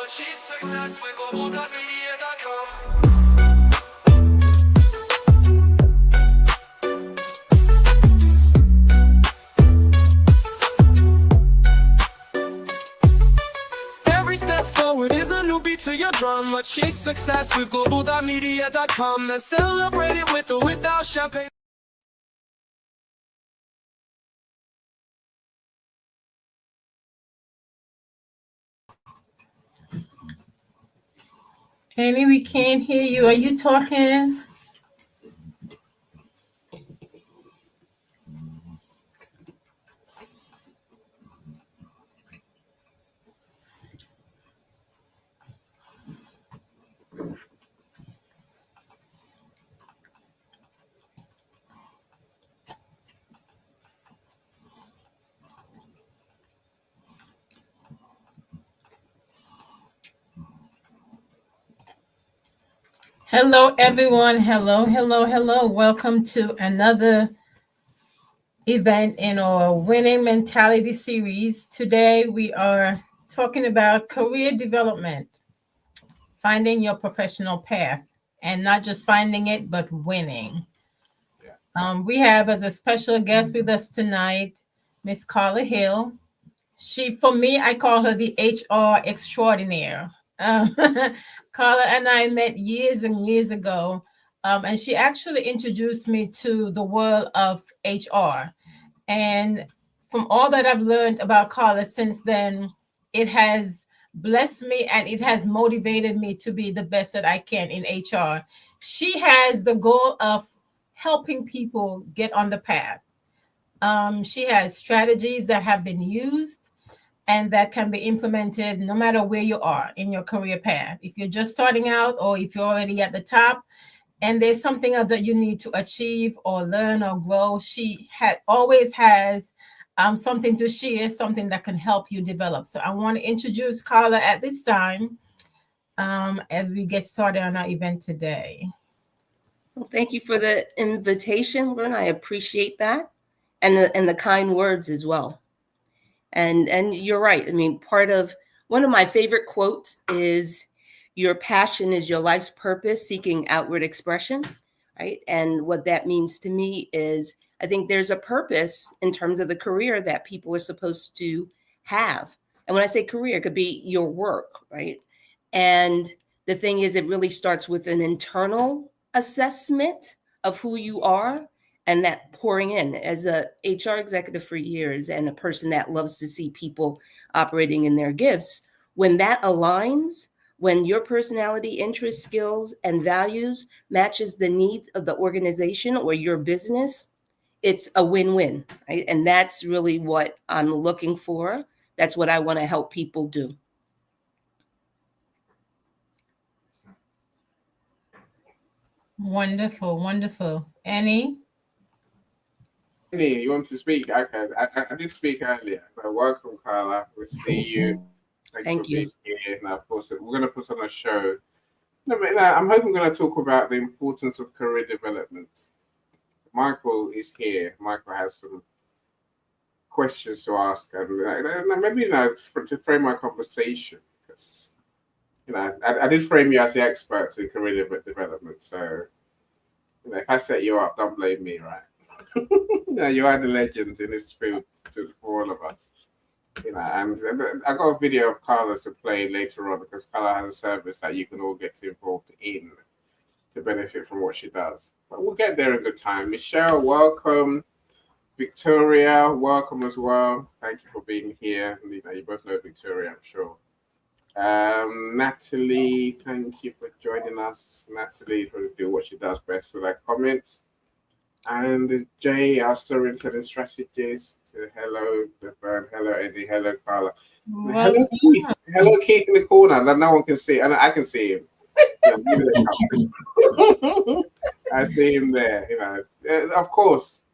achieve success with global.media.com. Every step forward is a new beat to your drum. Achieve success with global.media.com. Then celebrate it with or without champagne. Annie, we can't hear you. Are you talking? Hello, everyone. Hello. Welcome to another event in our Winning Mentality series. Today, we are talking about career development, finding your professional path, and not just finding it, but winning. We have as a special guest with us tonight, Miss Karla Hill. For me, I call her the HR extraordinaire. Karla and I met years and years ago, and she actually introduced me to the world of HR. And from all that I've learned about Karla since then, it has blessed me and it has motivated me to be the best that I can in HR. She has the goal of helping people get on the path. She has strategies that have been used and that can be implemented no matter where you are in your career path. If you're just starting out or if you're already at the top and there's something else that you need to achieve or learn or grow, she always has something to share, something that can help you develop. So I want to introduce Karla at this time as we get started on our event today. Well, thank you for the invitation, Vern. I appreciate that, and the kind words as well. And you're right. I mean, one of my favorite quotes is, "Your passion is your life's purpose, seeking outward expression." Right. And what that means to me is, I think there's a purpose in terms of the career that people are supposed to have. And when I say career, it could be your work, right? And the thing is, it really starts with an internal assessment of who you are, and that pouring in. As a HR executive for years and a person that loves to see people operating in their gifts, when that aligns, when your personality, interests, skills, and values matches the needs of the organization or your business, it's a win-win, right? And that's really what I'm looking for. That's what I want to help people do. Wonderful. Annie? Annie, you want to speak? Okay, I did speak earlier. But welcome, Karla. We'll see you. Thank you. Being here. Now, of course, we're going to put on a show. I'm hoping we're going to talk about the importance of career development. Michael is here. Michael has some questions to ask, and maybe to frame my conversation, because I did frame you as the expert in career development. So if I set you up, don't blame me, right? You are the legend in this field for all of us. And I got a video of Karla to play later on, because Karla has a service that you can all get involved in to benefit from what she does. But we'll get there in good time. Michelle, welcome. Victoria, welcome as well. Thank you for being here. You both know Victoria, I'm sure. Natalie, thank you for joining us. Natalie will do what she does best with her comments. And Jay, our storytelling strategist. Hello, Vern. Hello, Eddie. Hello, Karla. Hello, Keith. Hello, Keith in the corner that no one can see. And I can see him. I see him there. Of course,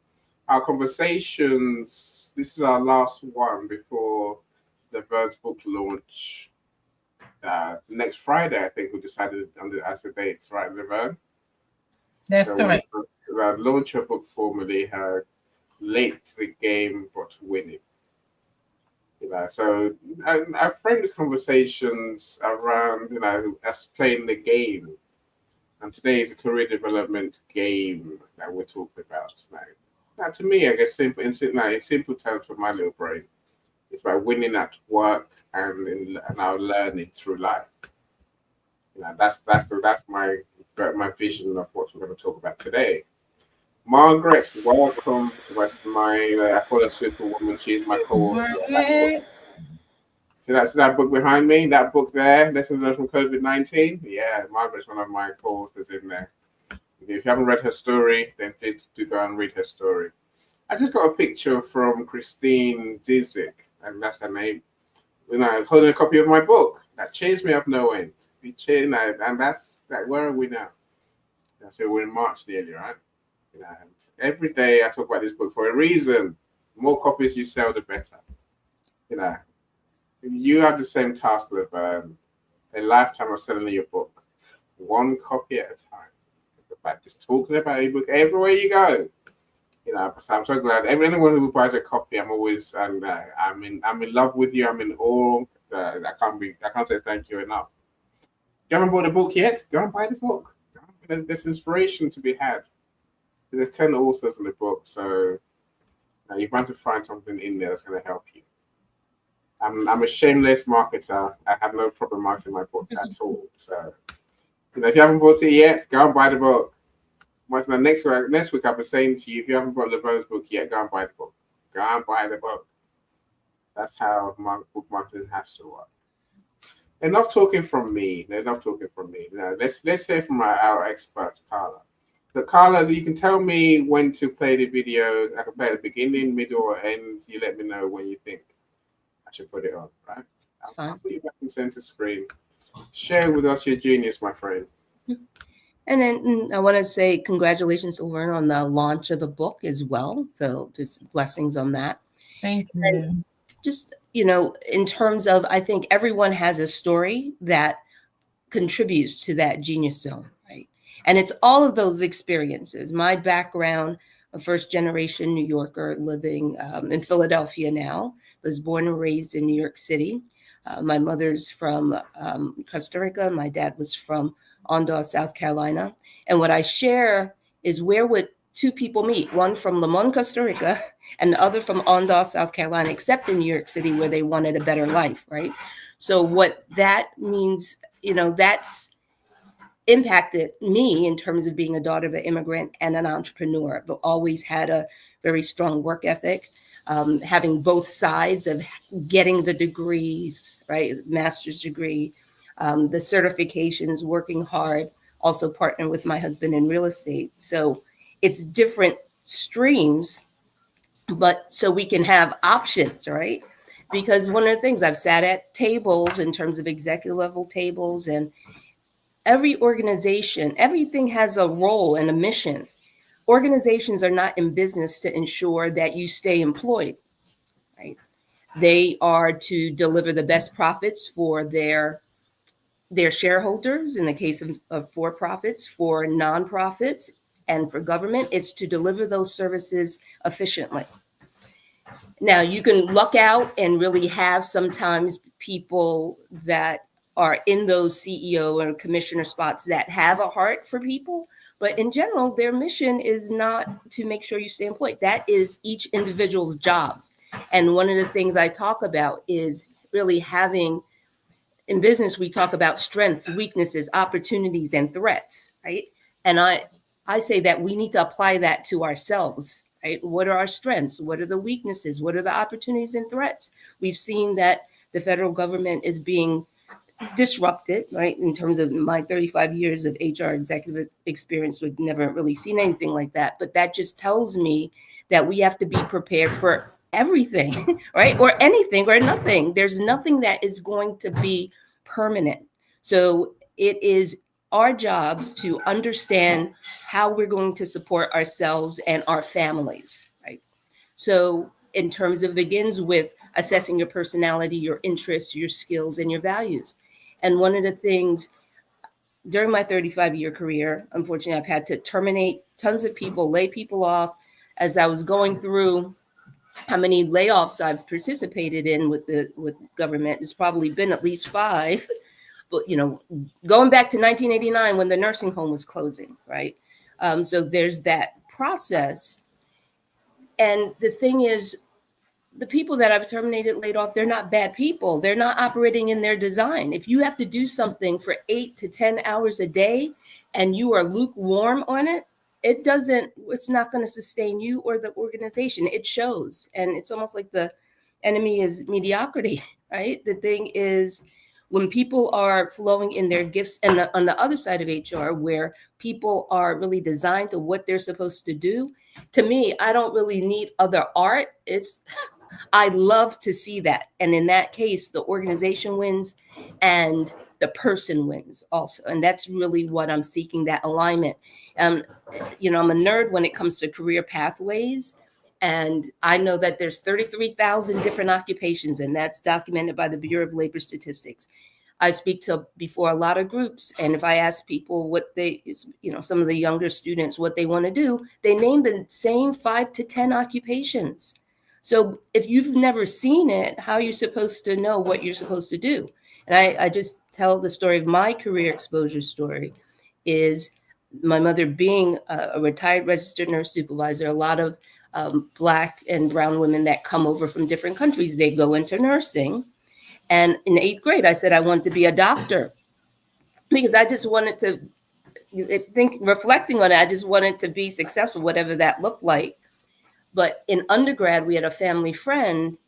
our conversations. This is our last one before the Vern's book launch. Next Friday, I think we decided as the dates, right, Vern? That's correct. Launch her book formally, her late to the game but winning. So I frame these conversations around, us playing the game. And today is a career development game that we're talking about tonight. Now, to me, I guess in simple terms for my little brain, it's about winning at work and our learning through life. That's my vision of what we're going to talk about today. Margaret, welcome to us. I call her Superwoman. She's my co-author. Margaret. See that book behind me? That book there, Lessons Learned from COVID-19? Yeah, Margaret's one of my co-authors in there. If you haven't read her story, then please do go and read her story. I just got a picture from Christine Disick, and that's her name, holding a copy of my book. That cheers me up no end. And that's that. Where are we now? So we're in March nearly, right? And every day I talk about this book for a reason. The more copies you sell, the better. You have the same task with a lifetime of selling your book, one copy at a time. In fact, just talking about your book everywhere you go. So I'm so glad. Anyone who buys a copy, I'm always I'm in love with you. I'm in awe. I can't say thank you enough. You haven't bought a book yet? Go and buy the book. There's inspiration to be had. There's 10 authors in the book, so you're bound to find something in there that's going to help you. I'm a shameless marketer. I have no problem marketing my book at all. So, if you haven't bought it yet, go and buy the book. Next week, I'll be saying to you, if you haven't bought LeBeau's book yet, go and buy the book. Go and buy the book. That's how book marketing has to work. Enough talking from me. Let's hear from our expert, Karla. So, Karla, you can tell me when to play the video. I can play at the beginning, middle, or end. You let me know when you think I should put it on, right? I'll put you back in center screen. Share with us your genius, my friend. And then I want to say congratulations to Vern on the launch of the book as well. So just blessings on that. Thank you. And just, in terms of, I think everyone has a story that contributes to that genius zone, right? And it's all of those experiences. My background, a first generation New Yorker living in Philadelphia now, was born and raised in New York City. My mother's from Costa Rica. My dad was from Ondas, South Carolina. And what I share is where would two people meet, one from Limon, Costa Rica, and the other from Ondas, South Carolina, except in New York City where they wanted a better life, right? So what that means, that's impacted me in terms of being a daughter of an immigrant and an entrepreneur, but always had a very strong work ethic, having both sides of getting the degrees, right? Master's degree, the certifications, working hard, also partnering with my husband in real estate. So it's different streams, but so we can have options, right? Because one of the things I've sat at tables in terms of executive level tables, and every organization, everything has a role and a mission. Organizations are not in business to ensure that you stay employed, right? They are to deliver the best profits for their shareholders, in the case of for-profits, for nonprofits, and for government, it's to deliver those services efficiently. Now, you can luck out and really have sometimes people that are in those CEO or commissioner spots that have a heart for people. But in general, their mission is not to make sure you stay employed. That is each individual's jobs. And one of the things I talk about is really having, in business, we talk about strengths, weaknesses, opportunities, and threats, right? And I say that we need to apply that to ourselves, right? What are our strengths? What are the weaknesses? What are the opportunities and threats? We've seen that the federal government is being disrupted, right? In terms of my 35 years of HR executive experience, we've never really seen anything like that. But that just tells me that we have to be prepared for everything, right? Or anything or nothing. There's nothing that is going to be permanent. So it is our jobs to understand how we're going to support ourselves and our families, right? So in terms of begins with assessing your personality, your interests, your skills, and your values. And one of the things during my 35-year career, unfortunately, I've had to terminate tons of people, lay people off as I was going through how many layoffs I've participated in with government. It's probably been at least 5. But, going back to 1989 when the nursing home was closing, right? So there's that process. And the thing is, the people that I've terminated, laid off, they're not bad people. They're not operating in their design. If you have to do something for 8 to 10 hours a day and you are lukewarm on it, it's not going to sustain you or the organization. It shows. And it's almost like the enemy is mediocrity, right? The thing is, when people are flowing in their gifts, and on the other side of HR, where people are really designed to what they're supposed to do, to me, I don't really need other art. I love to see that. And in that case, the organization wins and the person wins also. And that's really what I'm seeking, that alignment. I'm a nerd when it comes to career pathways. And I know that there's 33,000 different occupations, and that's documented by the Bureau of Labor Statistics. I speak to before a lot of groups, and if I ask people what some of the younger students, what they want to do, they name the same 5 to 10 occupations. So if you've never seen it, how are you supposed to know what you're supposed to do? And I just tell the story of my career exposure story is my mother being a retired registered nurse supervisor. A lot of Black and brown women that come over from different countries, they go into nursing. And in 8th grade, I said I wanted to be a doctor because I just wanted to reflecting on it, I just wanted to be successful, whatever that looked like. But in undergrad, we had a family friend.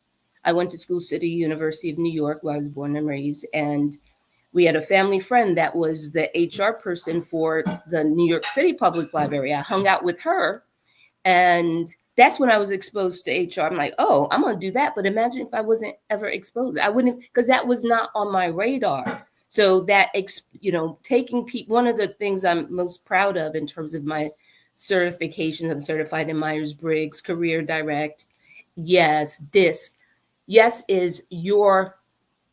I went to School City University of New York, where I was born and raised. And we had a family friend that was the HR person for the New York City Public Library. I hung out with her. And that's when I was exposed to HR. I'm like, oh, I'm going to do that. But imagine if I wasn't ever exposed. I wouldn't, because that was not on my radar. So that, taking people, one of the things I'm most proud of in terms of my certifications, I'm certified in Myers-Briggs, Career Direct, yes, DISC. Yes is your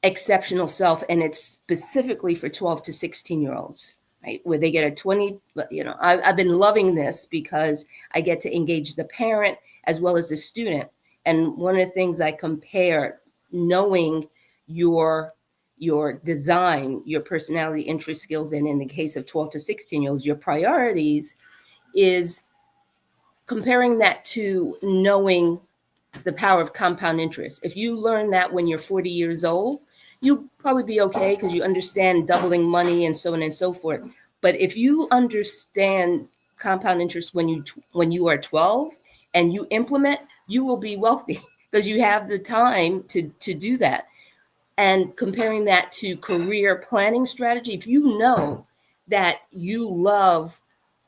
exceptional self, and it's specifically for 12 to 16-year-olds, right? Where they get a 20, I've been loving this because I get to engage the parent as well as the student. And one of the things I compare, knowing your design, your personality, interest, skills, and in the case of 12 to 16-year-olds, your priorities, is comparing that to knowing the power of compound interest. If you learn that when you're 40 years old, you'll probably be okay because you understand doubling money and so on and so forth. But if you understand compound interest when you are 12 and you implement, you will be wealthy because you have the time to do that. And comparing that to career planning strategy, if you know that you love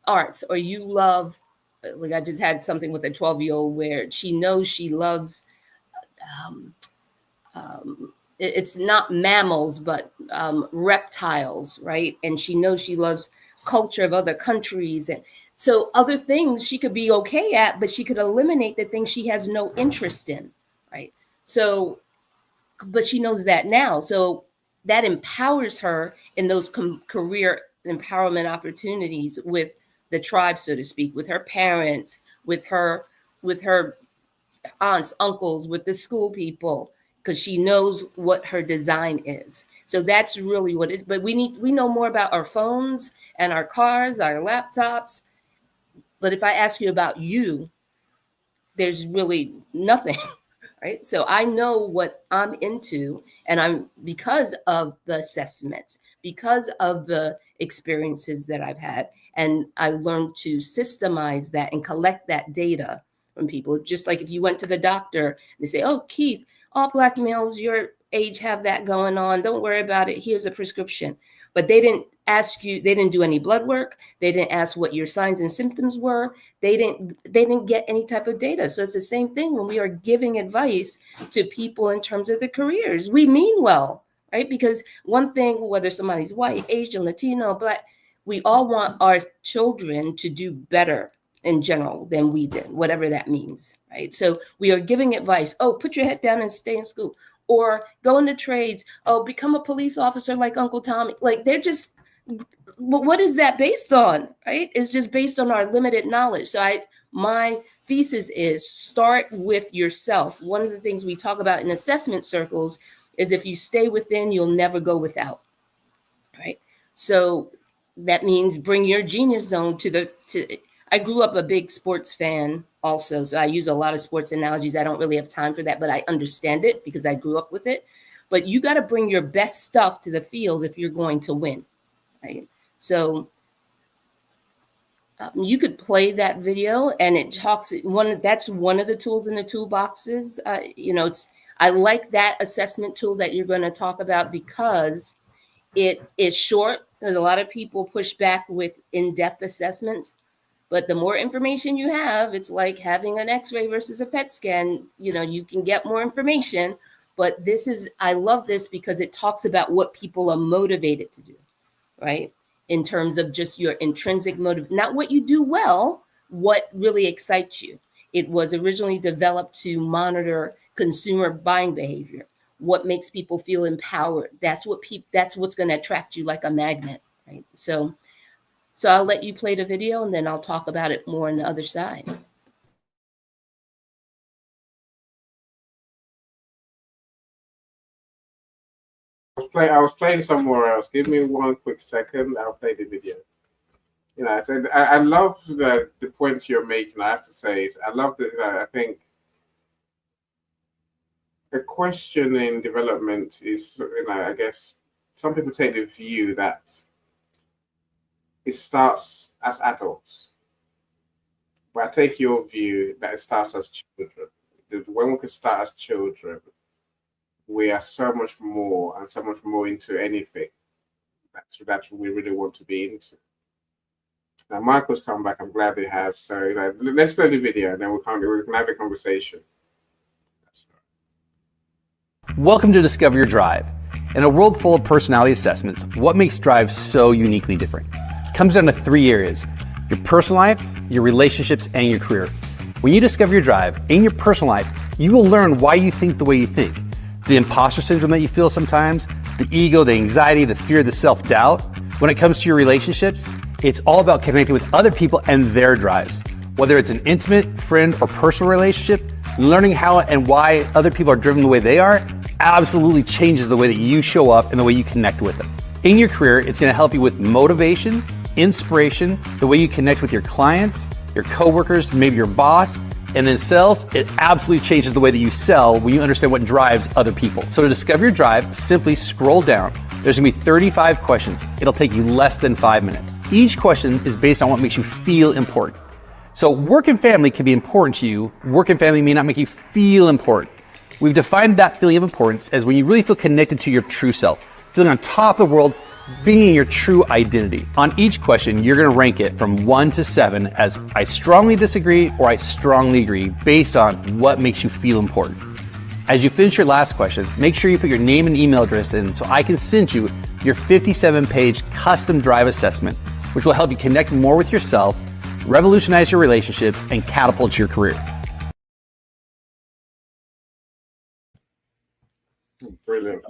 arts or you love, like I just had something with a 12-year-old where she knows she loves, it's not mammals, but reptiles, right? And she knows she loves culture of other countries. And so other things she could be okay at, but she could eliminate the things she has no interest in, right? So, but she knows that now. So that empowers her in those career empowerment opportunities with the tribe, so to speak, with her parents, with her aunts, uncles, with the school people, because she knows what her design is. So that's really what it is. But we know more about our phones and our cars, our laptops. But if I ask you about you, there's really nothing, right? So I know what I'm into, and because of the assessments, because of the experiences that I've had, and I've learned to systemize that and collect that data from people. Just like if you went to the doctor, they say, oh, Keith, all Black males your age have that going on. Don't worry about it. Here's a prescription. But they didn't ask you, they didn't do any blood work. They didn't ask what your signs and symptoms were. They didn't get any type of data. So it's the same thing when we are giving advice to people in terms of the careers. We mean well, right? Because one thing, whether somebody's white, Asian, Latino, Black, we all want our children to do better in general than we did, whatever that means, right? So we are giving advice. Oh, put your head down and stay in school, or go into trades. Oh, become a police officer like Uncle Tommy. Like they're just, what is that based on, right? It's just based on our limited knowledge. So my thesis is start with yourself. One of the things we talk about in assessment circles is if you stay within, you'll never go without, right? So that means bring your genius zone to I grew up a big sports fan also, so I use a lot of sports analogies. I don't really have time for that, but I understand it because I grew up with it. But you got to bring your best stuff to the field if you're going to win, right? So you could play that video, and it talks that's one of the tools in the toolboxes. I like that assessment tool that you're going to talk about because it is short. There's a lot of people push back with in-depth assessments, but the more information you have, it's like having an X-ray versus a PET scan. You can get more information, but I love this because it talks about what people are motivated to do, right? In terms of just your intrinsic motive, not what you do well, what really excites you. It was originally developed to monitor consumer buying behavior. What makes people feel empowered? That's what's going to attract you like a magnet, right? So I'll let you play the video, and then I'll talk about it more on the other side. I was playing somewhere else. Give me one quick second. I'll play the video. I love the points you're making. I have to say, I love that. I think a question in development is, I guess some people take the view that it starts as adults, but I take your view that it starts as children. When we can start as children, we are so much more into anything that we really want to be into. Now, Michael's come back. I'm glad he has. So let's play the video, and then we can have a conversation. Welcome to Discover Your Drive. In a world full of personality assessments, what makes Drive so uniquely different? It comes down to 3 areas: your personal life, your relationships, and your career. When you discover your drive in your personal life, you will learn why you think the way you think. The imposter syndrome that you feel sometimes, the ego, the anxiety, the fear, the self-doubt. When it comes to your relationships, it's all about connecting with other people and their drives. Whether it's an intimate, friend, or personal relationship, learning how and why other people are driven the way they are absolutely changes the way that you show up and the way you connect with them. In your career, it's going to help you with motivation, inspiration, the way you connect with your clients, your coworkers, maybe your boss. And then sales, it absolutely changes the way that you sell when you understand what drives other people. So to discover your drive, simply scroll down. There's gonna be 35 questions. It'll take you less than 5 minutes. Each question is based on what makes you feel important. So work and family can be important to you. Work and family may not make you feel important. We've defined that feeling of importance as when you really feel connected to your true self, feeling on top of the world, being your true identity. On each question, you're going to rank it from 1 to 7 as I strongly disagree or I strongly agree based on what makes you feel important. As you finish your last question, make sure you put your name and email address in so I can send you your 57-page custom drive assessment, which will help you connect more with yourself, revolutionize your relationships, and catapult your career. Brilliant.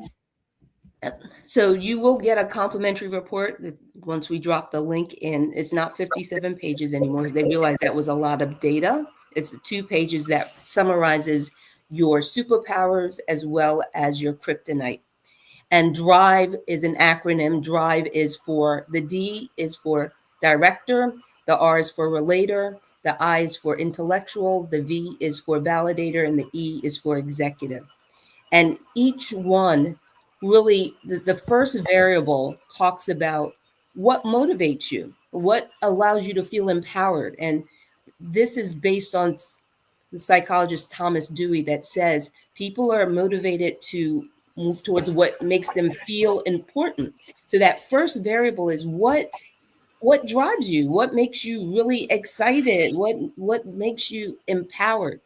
So you will get a complimentary report once we drop the link in. It's not 57 pages anymore. They realized that was a lot of data. It's 2 pages that summarizes your superpowers as well as your kryptonite. And DRIVE is an acronym. DRIVE is for, the D is for director, the R is for relator, the I is for intellectual, the V is for validator, and the E is for executive. And each one really, the first variable talks about what motivates you, what allows you to feel empowered. And this is based on the psychologist Thomas Dewey that says people are motivated to move towards what makes them feel important. So that first variable is what drives you, what makes you really excited, what makes you empowered.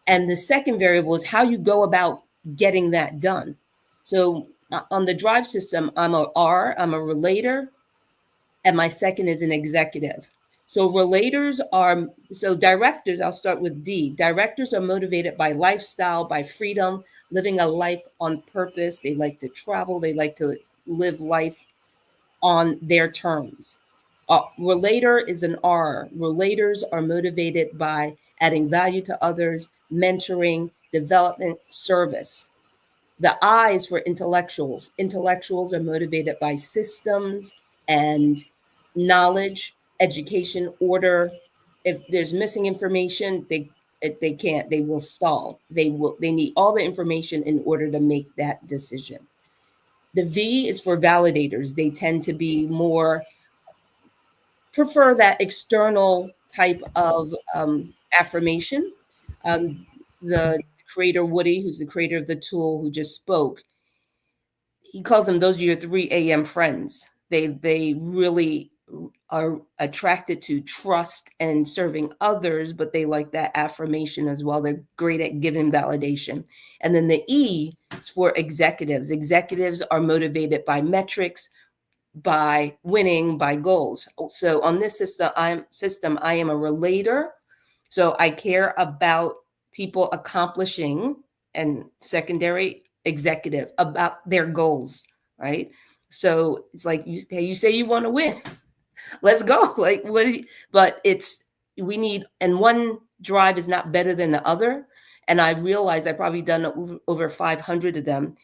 And the second variable is how you go about getting that done. So on the drive system, I'm a R, I'm a relator, and my second is an executive. So directors, I'll start with D. Directors are motivated by lifestyle, by freedom, living a life on purpose. They like to travel. They like to live life on their terms. Relator is an R. Relators are motivated by adding value to others, mentoring, development, service. The I is for intellectuals. Intellectuals are motivated by systems and knowledge, education, order. If there's missing information, they will stall. They need all the information in order to make that decision. The V is for validators. They tend to be more, prefer that external type of affirmation. The creator, Woody, who's the creator of the tool who just spoke, he calls them, those are your 3 a.m. friends. They really are attracted to trust and serving others, but they like that affirmation as well. They're great at giving validation. And then the E is for executives. Executives are motivated by metrics, by winning, by goals. So on this system, I am a relator. So I care about people accomplishing, and secondary, executive, about their goals, right? So it's like, you say you want to win. Let's go. Like, but we need, and one drive is not better than the other. And I realized I've probably done over 500 of them,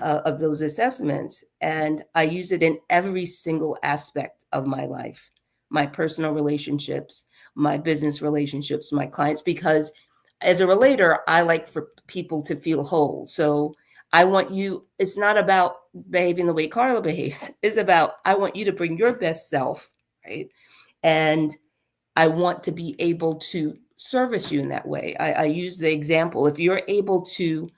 of those assessments. And I use it in every single aspect of my life, my personal relationships, my business relationships, my clients, because as a relator, I like for people to feel whole. So I want you, it's not about behaving the way Karla behaves. It's about, I want you to bring your best self, right? And I want to be able to service you in that way. I use the example, if you're able to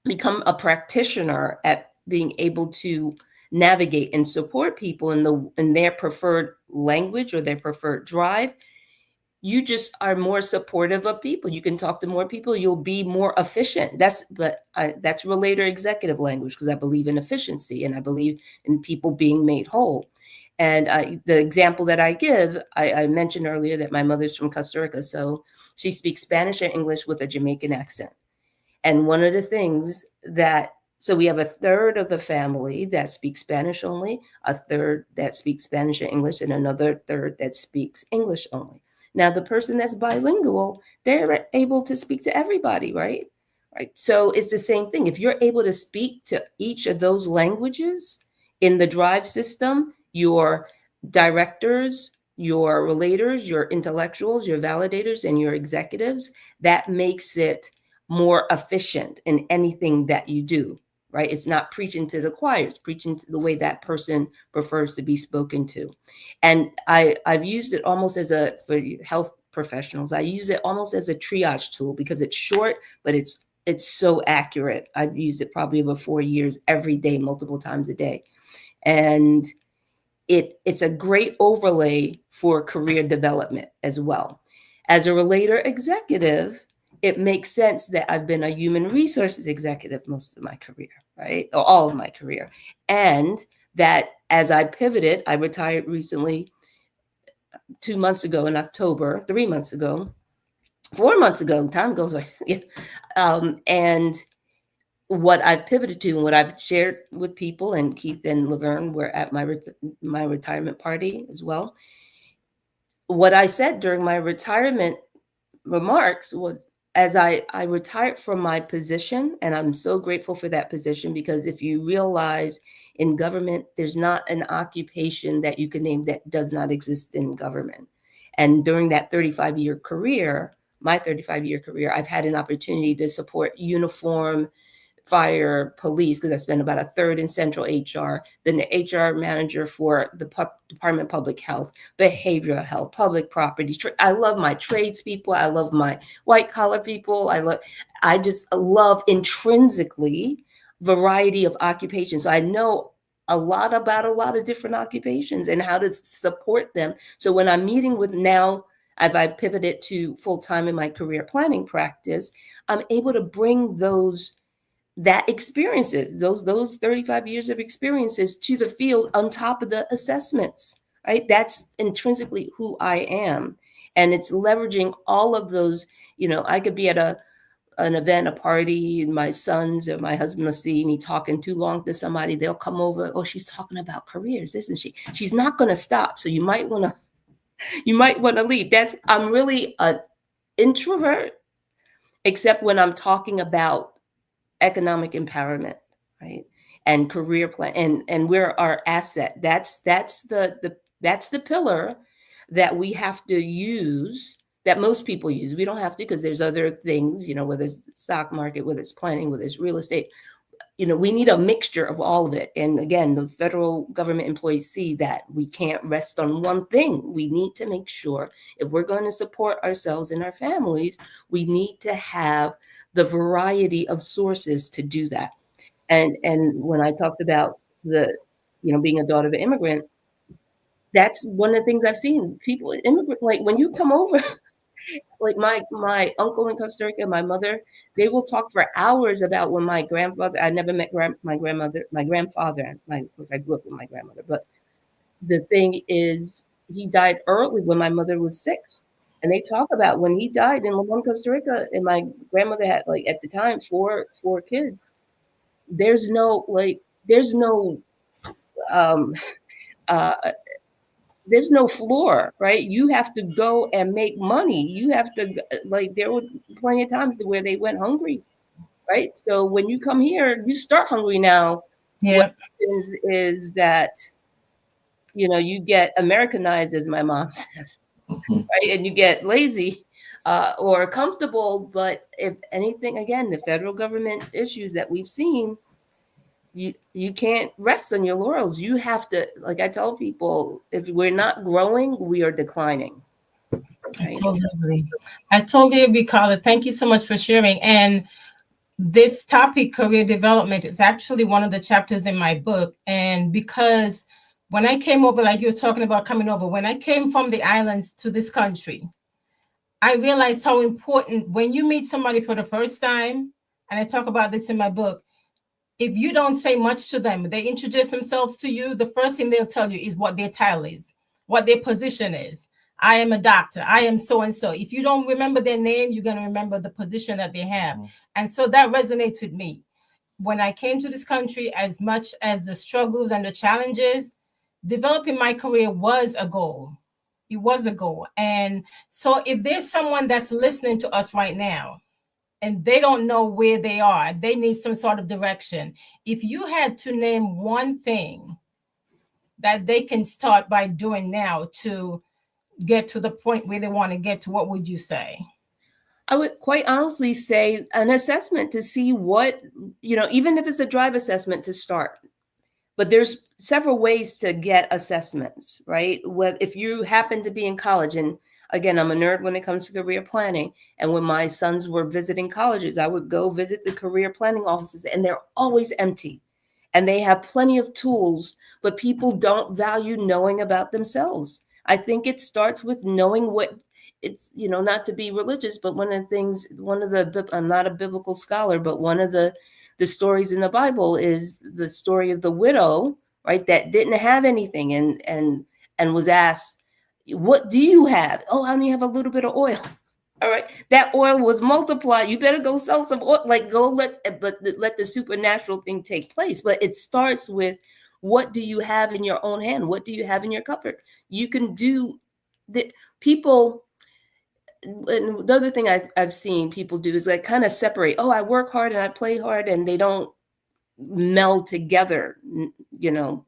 become a practitioner at being able to navigate and support people in their preferred language or their preferred drive, you just are more supportive of people. You can talk to more people. You'll be more efficient. That's relator executive language, because I believe in efficiency and I believe in people being made whole. And the example that I give, I mentioned earlier that my mother's from Costa Rica, so she speaks Spanish and English with a Jamaican accent. And one of the things so we have a third of the family that speaks Spanish only, a third that speaks Spanish and English, and another third that speaks English only. Now, the person that's bilingual, they're able to speak to everybody, right? Right. So it's the same thing. If you're able to speak to each of those languages in the drive system, your directors, your relators, your intellectuals, your validators, and your executives, that makes it more efficient in anything that you do, right? It's not preaching to the choir, it's preaching to the way that person prefers to be spoken to. And I've used it almost for health professionals, I use it almost as a triage tool, because it's short, but it's so accurate. I've used it probably over 4 years, every day, multiple times a day. And it's a great overlay for career development as well. As a relator executive, it makes sense that I've been a human resources executive most of my career, right? Or all of my career. And that as I pivoted, I retired recently 2 months ago in October, 3 months ago, 4 months ago, time goes by. Yeah. And what I've pivoted to and what I've shared with people, and Keith and Laverne were at my retirement party as well. What I said during my retirement remarks was, as I retired from my position, and I'm so grateful for that position, because if you realize in government, there's not an occupation that you can name that does not exist in government. And during that 35-year career, my 35-year career, I've had an opportunity to support uniform, fire, police, because I spent about a third in central HR, then the HR manager for the Department of Public Health, behavioral health, public property. I love my tradespeople. I love my white collar people. I just love intrinsically variety of occupations. So I know a lot about a lot of different occupations and how to support them. So when I'm meeting with now, as I pivoted to full-time in my career planning practice, I'm able to bring those experiences, those 35 years of experiences to the field on top of the assessments, right? That's intrinsically who I am. And it's leveraging all of those, I could be at an event, a party, and my sons or my husband will see me talking too long to somebody, they'll come over. Oh, she's talking about careers, isn't she? She's not going to stop. So you might want to leave. I'm really an introvert, except when I'm talking about economic empowerment, right? And career plan, and we're our asset. That's the pillar that we have to use, that most people use. We don't have to, because there's other things, whether it's the stock market, whether it's planning, whether it's real estate. We need a mixture of all of it. And again, the federal government employees see that we can't rest on one thing. We need to make sure, if we're going to support ourselves and our families, we need to have the variety of sources to do that. And when I talked about being a daughter of an immigrant, that's one of the things I've seen. People immigrant, like when you come over, like my uncle in Costa Rica, my mother, they will talk for hours about when my grandfather. I never met my grandfather. Of course, I grew up with my grandmother, but the thing is, he died early when my mother was 6. And they talk about when he died in Limon, Costa Rica, and my grandmother had, like, at the time, four kids. There's no floor, right? You have to go and make money. You have to, like, there were plenty of times where they went hungry, right? So when you come here, you start hungry now. Yeah. What happens is that, you get Americanized, as my mom says, right? And you get lazy or comfortable. But if anything, again, the federal government issues that we've seen, you can't rest on your laurels. You have to, like I tell people, if we're not growing, we are declining. Right? I totally agree, Karla. Thank you so much for sharing. And this topic, career development, is actually one of the chapters in my book. And because when I came over, like you were talking about coming over, when I came from the islands to this country, I realized how important, when you meet somebody for the first time, and I talk about this in my book, if you don't say much to them, they introduce themselves to you, the first thing they'll tell you is what their title is, what their position is. I am a doctor. I am so-and-so. If you don't remember their name, you're going to remember the position that they have. And so that resonates with me. When I came to this country, as much as the struggles and the challenges, developing my career was a goal. It was a goal. And so if there's someone that's listening to us right now, and they don't know where they are, they need some sort of direction. If you had to name one thing that they can start by doing now to get to the point where they want to get to, what would you say? I would quite honestly say an assessment to see what, even if it's a drive assessment to start. But there's several ways to get assessments, right? If you happen to be in college, and again, I'm a nerd when it comes to career planning. And when my sons were visiting colleges, I would go visit the career planning offices, and they're always empty. And they have plenty of tools, but people don't value knowing about themselves. I think it starts with knowing what it's, not to be religious, but I'm not a biblical scholar, but one of the stories in the Bible is the story of the widow, right? That didn't have anything and was asked, what do you have? Oh, I only have a little bit of oil. All right. That oil was multiplied. You better go sell some oil, let the supernatural thing take place. But it starts with, what do you have in your own hand? What do you have in your cupboard? You can do that. People, and the other thing I've seen people do is like kind of separate. Oh, I work hard and I play hard, and they don't meld together,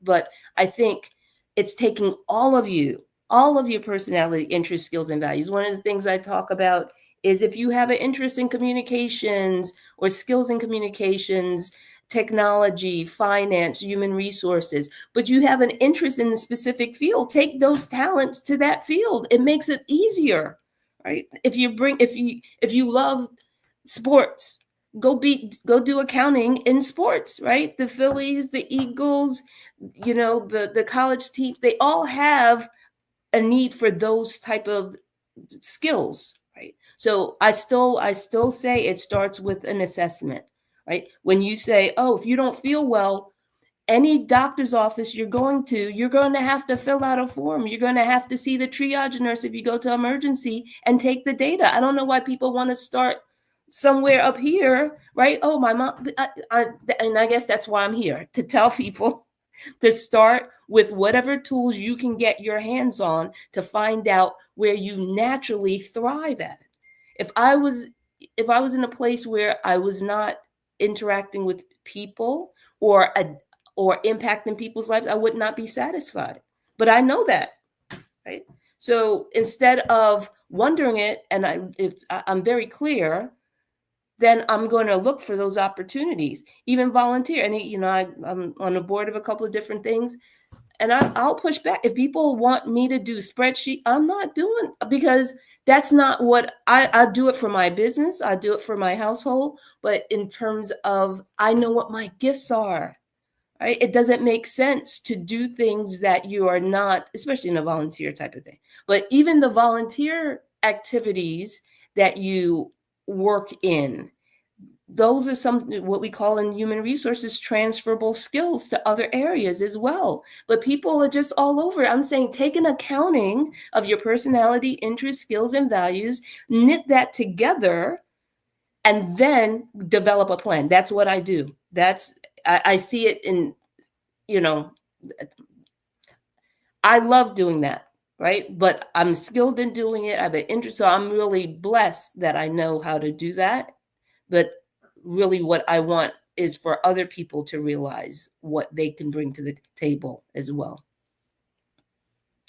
But I think it's taking all of your personality, interests, skills, and values. One of the things I talk about is if you have an interest in communications or skills in communications, technology, finance, human resources, but you have an interest in a specific field, take those talents to that field. It makes it easier, right? If you love sports, go do accounting in sports, right? The Phillies, the Eagles, the college team, they all have a need for those type of skills, right? So I still say it starts with an assessment, right? When you say, oh, if you don't feel well, any doctor's office you're going to have to fill out a form. You're going to have to see the triage nurse if you go to emergency and take the data. I don't know why people want to start somewhere up here, right? Oh, my mom, and I guess that's why I'm here, to tell people to start with whatever tools you can get your hands on to find out where you naturally thrive at. If I was in a place where I was not interacting with people or impacting people's lives, I would not be satisfied. But I know that, right? So instead of wondering it, and if I'm very clear, then I'm going to look for those opportunities, even volunteer. And I'm on the board of a couple of different things, and I'll push back. If people want me to do spreadsheet, I'm not doing, because that's not what I do. It for my business, I do it for my household. But in terms of, I know what my gifts are, right? It doesn't make sense to do things that you are not, especially in a volunteer type of thing. But even the volunteer activities that you work in, those are some, what we call in human resources, transferable skills to other areas as well. But people are just all over. I'm saying, take an accounting of your personality, interests, skills, and values, knit that together, and then develop a plan. That's what I do. I see it in, I love doing that, right? But I'm skilled in doing it. I have an interest. So I'm really blessed that I know how to do that. But really what I want is for other people to realize what they can bring to the table as well.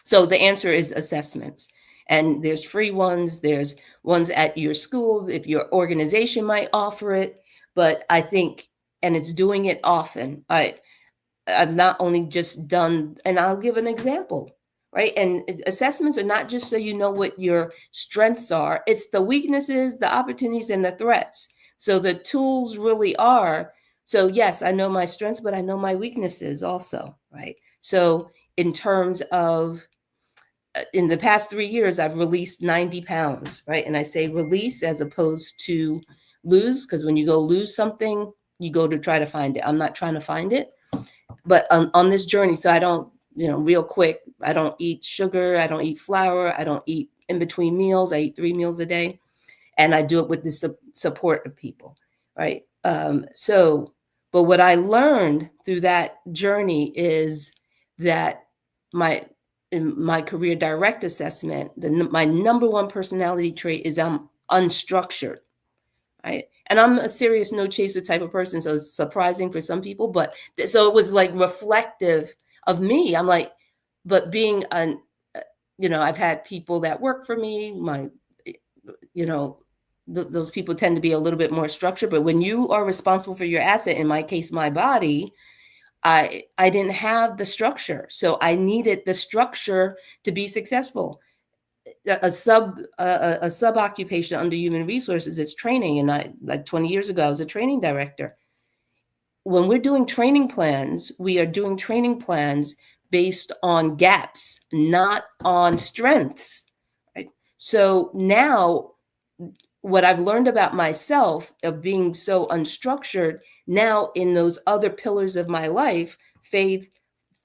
So the answer is assessments. And there's free ones. There's ones at your school, if your organization might offer it. But I think, and it's doing it often. I've not only just done, and I'll give an example, right? And assessments are not just so you know what your strengths are. It's the weaknesses, the opportunities, and the threats. So the tools really are, so yes, I know my strengths, but I know my weaknesses also, right? So in terms of, in the past 3 years, I've released 90 pounds, right? And I say release as opposed to lose, because when you go lose something, you go to try to find it. I'm not trying to find it, but on this journey, so I don't, real quick, I don't eat sugar, I don't eat flour, I don't eat in between meals, I eat 3 meals a day. And I do it with the support of people, right? But what I learned through that journey is that in my career direct assessment, my number one personality trait is I'm unstructured, right? And I'm a serious no chaser type of person, so it's surprising for some people, but so it was like reflective of me. I'm like, but being I've had people that work for me, those people tend to be a little bit more structured, but when you are responsible for your asset, in my case, my body, I didn't have the structure. So I needed the structure to be successful. A sub occupation under human resources is training. And like 20 years ago, I was a training director. When we're doing training plans, we are doing training plans based on gaps, not on strengths, right? So now, what I've learned about myself of being so unstructured, now in those other pillars of my life, faith,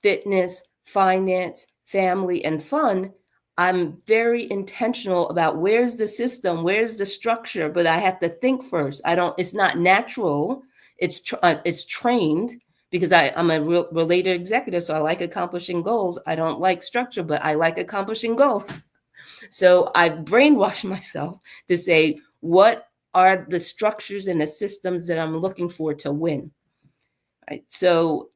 fitness, finance, family, and fun, I'm very intentional about where's the system, where's the structure, but I have to think first. It's not natural. It's trained, because I'm a related executive. So I like accomplishing goals. I don't like structure, but I like accomplishing goals. So I've brainwashed myself to say, what are the structures and the systems that I'm looking for to win? Right. So,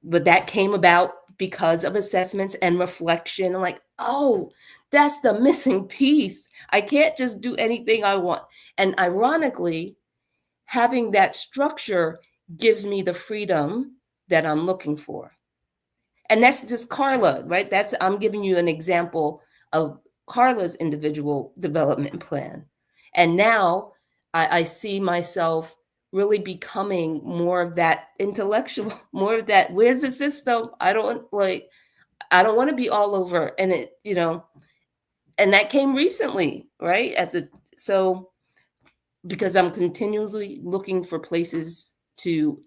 but that came about because of assessments and reflection. I'm like, oh, that's the missing piece. I can't just do anything I want. And ironically, having that structure gives me the freedom that I'm looking for. And that's just Karla, right? I'm giving you an example of Karla's individual development plan. And now I see myself really becoming more of that intellectual, more of that, where's the system? I don't want to be all over. And and that came recently, right? Because I'm continually looking for places to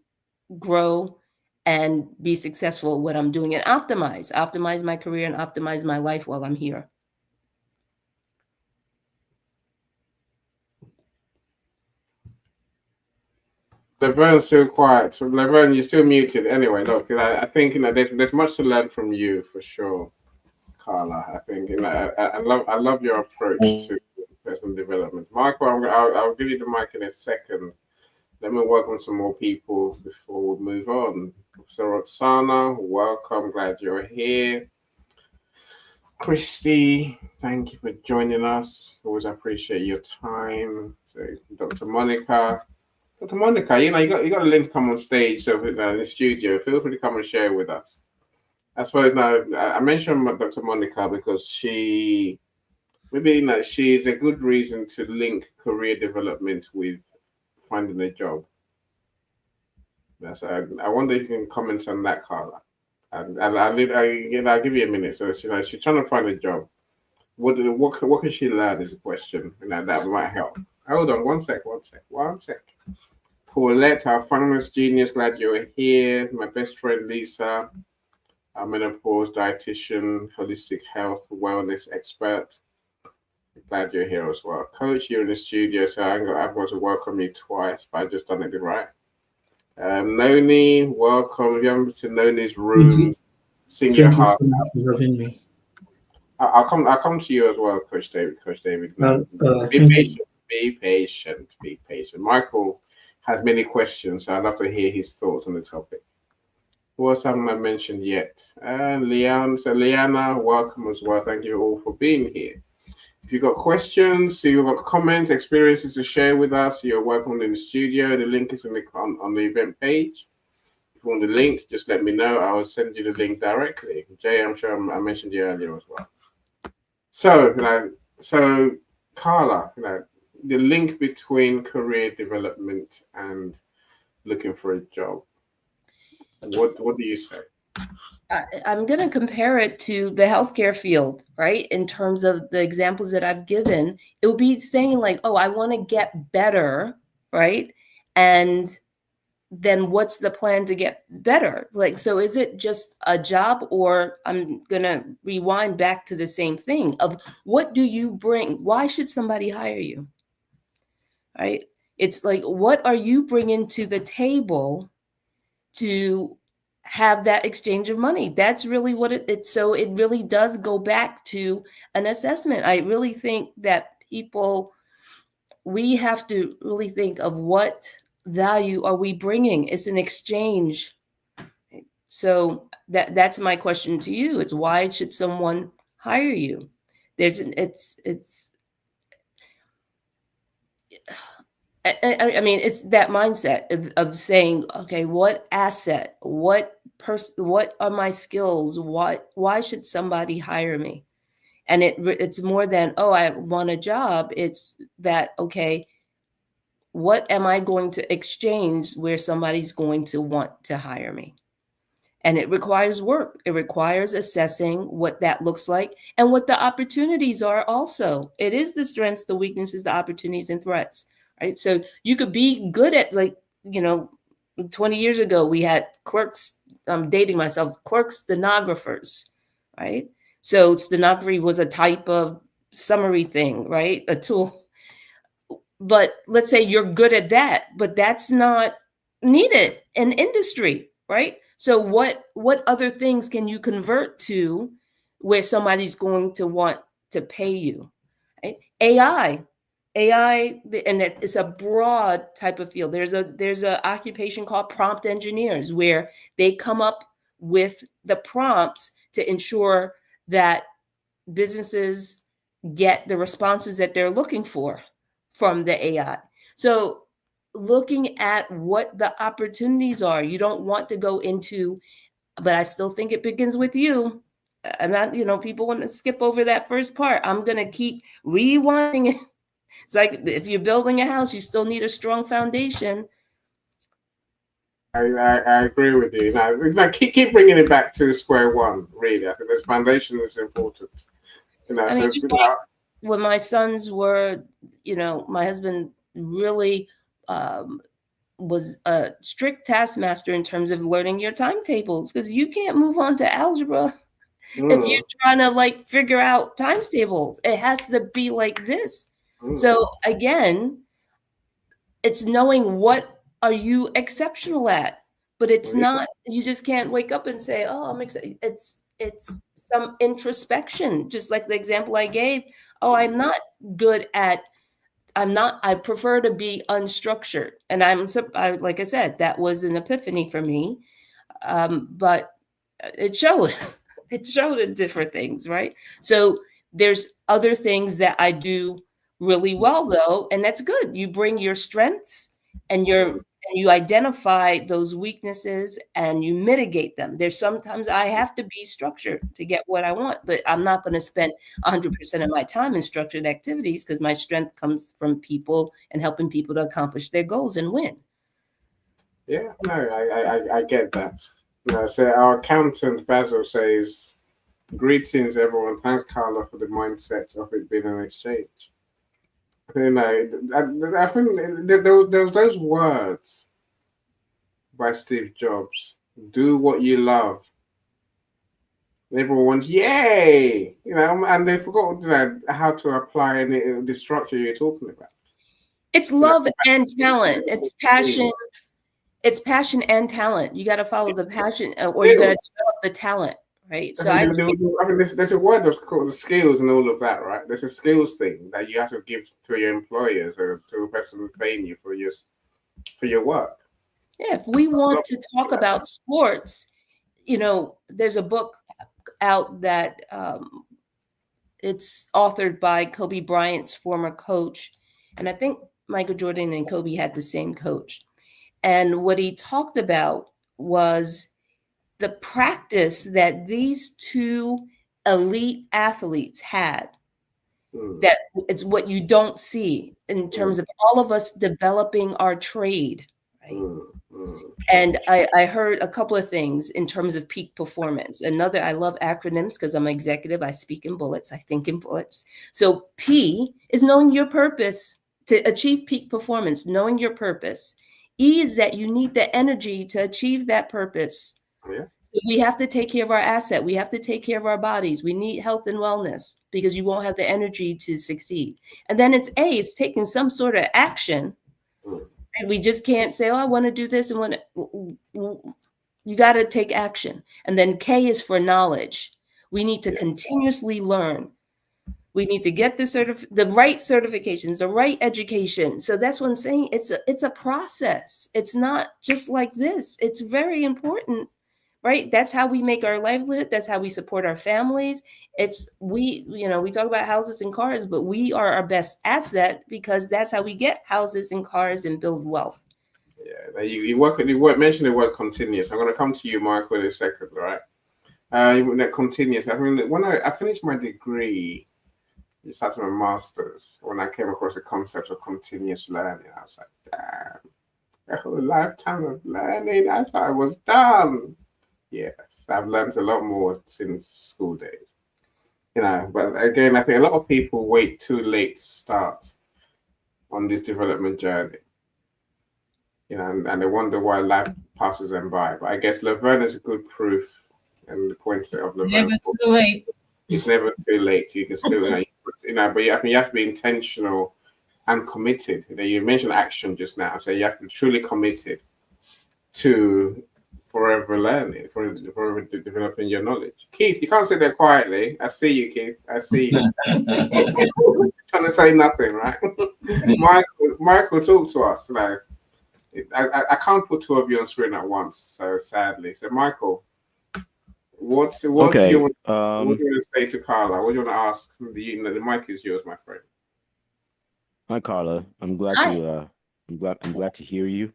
grow and be successful at what I'm doing, and optimize my career and optimize my life while I'm here. Laverne still quiet. So Laverne, you're still muted. Anyway, look, I think there's much to learn from you for sure, Karla. I think I love your approach to personal development. Michael, I'll give you the mic in a second. Let me welcome some more people before we move on. So Roxana, welcome. Glad you're here. Christy, thank you for joining us. Always appreciate your time. So Dr. Monica, you got a link to come on stage. So in the studio, feel free to come and share with us. I suppose now I mentioned Dr. Monica because she's a good reason to link career development with finding a job. I wonder if you can comment on that, Karla. And I'll give you a minute. So she's trying to find a job. What can she learn is a question, that might help. Hold on, one sec. Paulette, our finance genius, glad you're here. My best friend Lisa, our menopause dietitian, holistic health wellness expert. Glad you're here as well. Coach, you're in the studio, so I've got to welcome you twice, but I've just done it right. Noni, welcome. If you haven't been to Noni's room, sing your heart. Thank you so much for having me. I'll come to you as well, Coach David. Be patient. Michael has many questions, so I'd love to hear his thoughts on the topic. Who else haven't I mentioned yet? Liana, welcome as well. Thank you all for being here. If you've got questions, you've got comments, experiences to share with us, you're welcome in the studio. The link is on the event page. If you want the link, just let me know. I'll send you the link directly. Jay, I'm sure I mentioned you earlier as well. So Karla, the link between career development and looking for a job. What do you say? I'm going to compare it to the healthcare field, right? In terms of the examples that I've given, it would be saying like, oh, I want to get better, right? And then what's the plan to get better? Like, so is it just a job, or I'm going to rewind back to the same thing of what do you bring? Why should somebody hire you? Right? It's like, what are you bringing to the table to have that exchange of money? That's really what it's. So it really does go back to an assessment. I really think that we have to really think of what value are we bringing? It's an exchange. So that's my question to you is, why should someone hire you? I mean, it's that mindset of saying, okay, what asset, what are my skills? Why should somebody hire me? And it's more than, oh, I want a job. It's that, okay, what am I going to exchange where somebody's going to want to hire me? And it requires work. It requires assessing what that looks like and what the opportunities are also. It is the strengths, the weaknesses, the opportunities, and threats. Right. So you could be good at, 20 years ago, we had clerks, I'm dating myself, clerk stenographers. Right. So stenography was a type of summary thing, right? A tool. But let's say you're good at that, but that's not needed in industry. Right. So what other things can you convert to where somebody's going to want to pay you? Right? AI, and it's a broad type of field. There's a occupation called prompt engineers, where they come up with the prompts to ensure that businesses get the responses that they're looking for from the AI. So looking at what the opportunities are, you don't want to go into, but I still think it begins with you. I'm not, people want to skip over that first part. I'm going to keep rewinding it. It's like if you're building a house, you still need a strong foundation. I agree with you. Now keep bringing it back to square one. Really, I think this foundation is important. When my sons were, my husband really was a strict taskmaster in terms of learning your timetables, because you can't move on to algebra if you're trying to figure out times tables. It has to be like this. So again, it's knowing what are you exceptional at? But it's Yeah. not, you just can't wake up and say, oh, I'm excited. It's some introspection, just like the example I gave. Oh, I'm not good at, I prefer to be unstructured. And like I said, that was an epiphany for me. But it showed, it showed in different things, right? So there's other things that I do really well though, and that's good. You bring your strengths and you identify those weaknesses and you mitigate them. There's sometimes I have to be structured to get what I want, but I'm not going to spend 100% of my time in structured activities because my strength comes from people and helping people to accomplish their goals and win. Yeah, no, I get that. So our accountant Basil says, "Greetings, everyone. Thanks, Karla, for the mindset of it being an exchange." I think there was those words by Steve Jobs: "Do what you love." Everyone's yay, and they forgot how to apply the structure you're talking about. It's love and talent. It's passion. It's passion and talent. You got to follow the passion, or you got to develop the talent, right? So I mean, there's a word that's called the skills and all of that, right? There's a skills thing that you have to give to your employers or to a person who's paying you for your work. yeah, if we want to talk about sports, there's a book out that it's authored by Kobe Bryant's former coach, and I think Michael Jordan and Kobe had the same coach. And what he talked about was the practice that these two elite athletes had. That it's what you don't see in terms of all of us developing our trade. Right? And I heard a couple of things in terms of peak performance. I love acronyms because I'm an executive. I speak in bullets. I think in bullets. So P is knowing your purpose to achieve peak performance, knowing your purpose. E is that you need the energy to achieve that purpose. Yeah. So we have to take care of our asset. We have to take care of our bodies. We need health and wellness because you won't have the energy to succeed. And then it's A, it's taking some sort of action. And we just can't say, oh, I want to do this. And you got to take action. And then K is for knowledge. We need to continuously learn. We need to get the right certifications, the right education. So that's what I'm saying. It's a process. It's not just like this. It's very important, right? That's how we make our livelihood. That's how we support our families. We talk about houses and cars, but we are our best asset because that's how we get houses and cars and build wealth. Yeah, you mentioned the word continuous. I'm going to come to you, Michael, in a second, right? That continuous. I mean, when I finished my degree, I started my master's. When I came across the concept of continuous learning, I was like, damn, a whole lifetime of learning. I thought I was done. Yes, I've learned a lot more since school days. But again, I think a lot of people wait too late to start on this development journey. And they wonder why life passes them by. But I guess Vern is a good proof, and the point of Vern. Never too late. It's never too late. You can still, but you have to be intentional and committed. You mentioned action just now, so you have to be truly committed to forever learning, forever developing your knowledge. Keith, you can't sit there quietly. I see you, Keith. I see you. Trying to say nothing, right? Michael, talk to us. Like, I can't put two of you on screen at once, so sadly. So, Michael, what do you want to say to Karla? What do you want to ask? The mic is yours, my friend. Hi, Karla. I'm glad to hear you.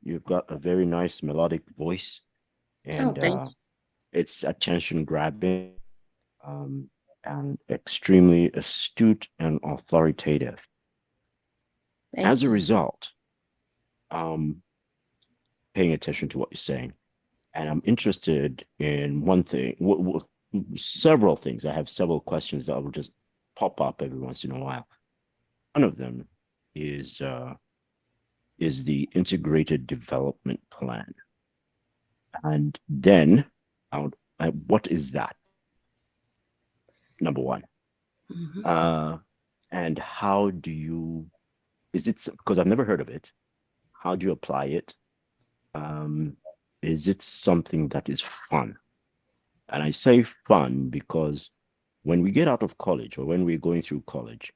You've got a very nice melodic voice, and it's attention grabbing, and extremely astute and authoritative. As a result, paying attention to what you're saying, and I'm interested in one thing, several things. I have several questions that will just pop up every once in a while. One of them is the integrated development plan, and then what is that? Number one, and how do you? Is it, because I've never heard of it? How do you apply it? Is it something that is fun? And I say fun because when we get out of college or when we're going through college,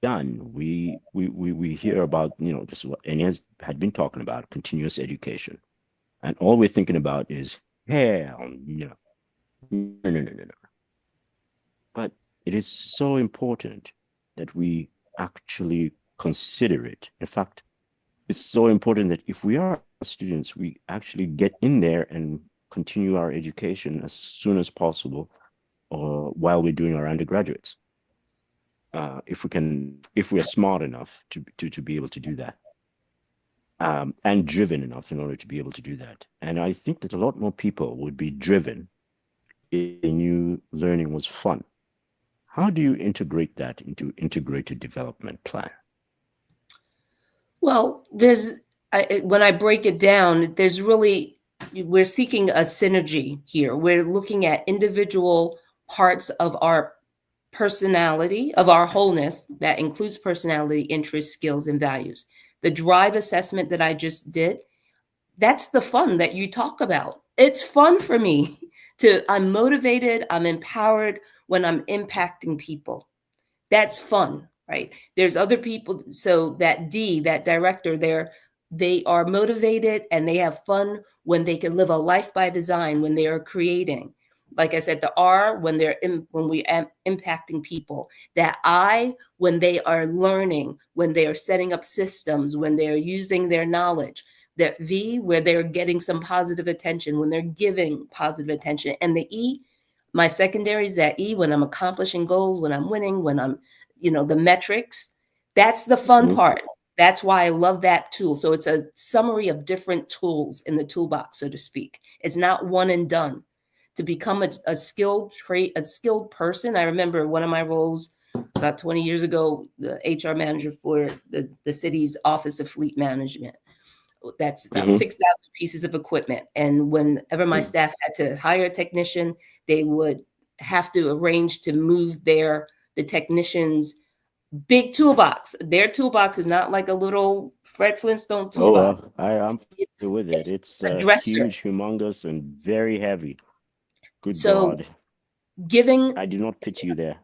we hear about, just what Enias had been talking about, continuous education. And all we're thinking about is, hell, no, no, no, no, no, no. But it is so important that we actually consider it. In fact, it's so important that if we are students, we actually get in there and continue our education as soon as possible, or while we're doing our undergraduates. If we are smart enough to be able to do that, and driven enough in order to be able to do that. And I think that a lot more people would be driven if they knew learning was fun. How do you integrate that into integrated development plan? Well, when I break it down, we're seeking a synergy here. We're looking at individual parts of our personality, of our wholeness, that includes personality, interests, skills, and values. The drive assessment that I just did, that's the fun that you talk about. It's fun for me I'm motivated, I'm empowered when I'm impacting people. That's fun, right? There's other people. So that director, they are motivated and they have fun when they can live a life by design, when they are creating. Like I said, the R, when we are impacting people. That I, when they are learning, when they are setting up systems, when they are using their knowledge. That V, where they're getting some positive attention, when they're giving positive attention. And the E, my secondary is that E, when I'm accomplishing goals, when I'm winning, when I'm, the metrics. That's the fun part. That's why I love that tool. So it's a summary of different tools in the toolbox, so to speak. It's not one and done. To become a skilled person. I remember one of my roles about 20 years ago, the HR manager for the city's Office of Fleet Management. That's about 6,000 pieces of equipment. And whenever my staff had to hire a technician, they would have to arrange to move the technician's big toolbox. Their toolbox is not like a little Fred Flintstone toolbox. Oh, I'm with it. It's a dresser. Huge, humongous, and very heavy. Good So God. I do not pity you there.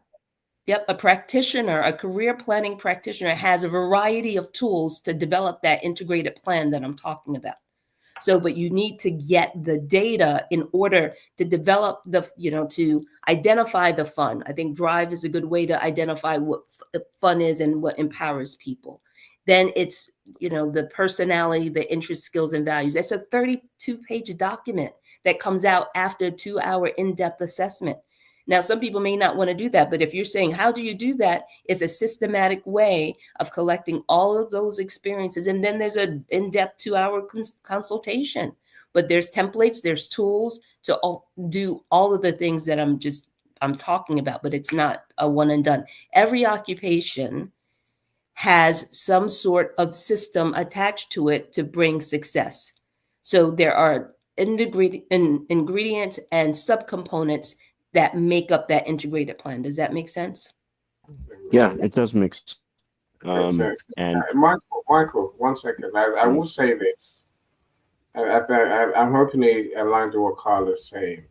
Yep, a practitioner, a career planning practitioner has a variety of tools to develop that integrated plan that I'm talking about. So, but you need to get the data in order to develop to identify the fun. I think drive is a good way to identify what fun is and what empowers people. Then it's, the personality, the interest, skills, and values. It's a 32-page document that comes out after a 2-hour in-depth assessment. Now, some people may not want to do that, but if you're saying, how do you do that? It's a systematic way of collecting all of those experiences. And then there's an in-depth 2-hour consultation. But there's templates, there's tools to do all of the things that I'm talking about, but it's not a one and done. Every occupation has some sort of system attached to it to bring success. So there are ingredients and subcomponents that make up that integrated plan. Does that make sense? Yeah, it does make sense. And Michael, 1 second. I will say this. I'm hoping it aligns with what Karla's saying.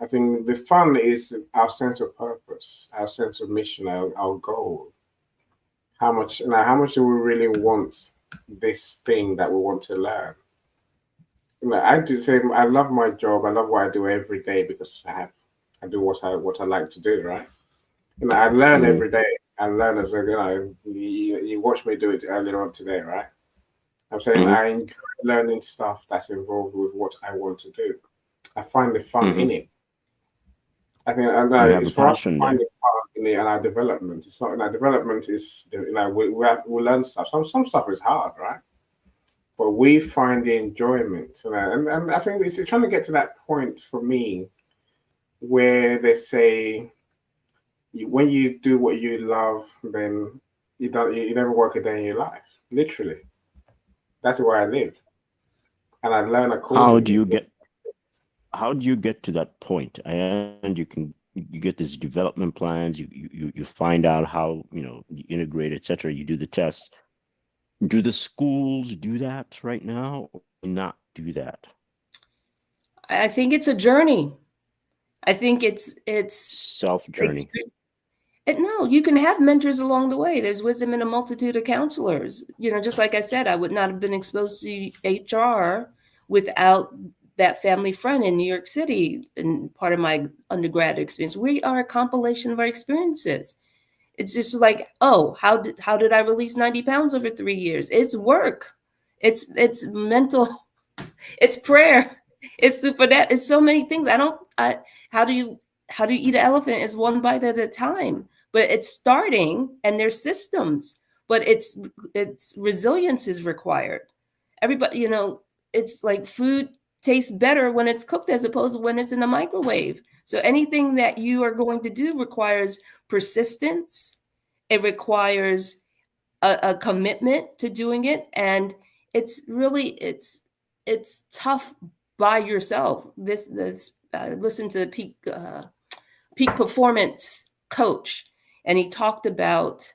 I think the fun is our sense of purpose, our sense of mission, our goal. How much do we really want this thing that we want to learn? I do say I love my job. I love what I do every day because I do what I like to do, right? I learn every day. I learn as you watch me do it earlier on today, right? I'm saying I enjoy learning stuff that's involved with what I want to do. I find the fun in it. I think it's for us to find the fun in our development. It's not in our development. We learn stuff. Some stuff is hard, right? But we find the enjoyment, and I think it's trying to get to that point for me where they say when you do what you love, then you never work a day in your life. Literally, that's the way I live, and I learn accordingly. How do you get to that point? And you get these development plans. You find out how you integrate, etc. You do the tests. Do the schools do that right now or not do that? I think it's a journey. I think it's Self journey. no, you can have mentors along the way. There's wisdom in a multitude of counselors. You know, just like I said, I would not have been exposed to HR without that family friend in New York City. And part of my undergrad experience, we are a compilation of our experiences. It's just like, oh, how did I release 90 pounds over 3 years? It's work. It's mental. It's prayer. It's super that. It's so many things. How do you eat an elephant? Is one bite at a time. But it's starting, and there's systems. But it's resilience is required. Everybody, you know, it's like food tastes better when it's cooked as opposed to when it's in a microwave. So anything that you are going to do requires persistence. It requires a commitment to doing it, and it's really it's tough by yourself. Listen to the peak performance coach, and he talked about,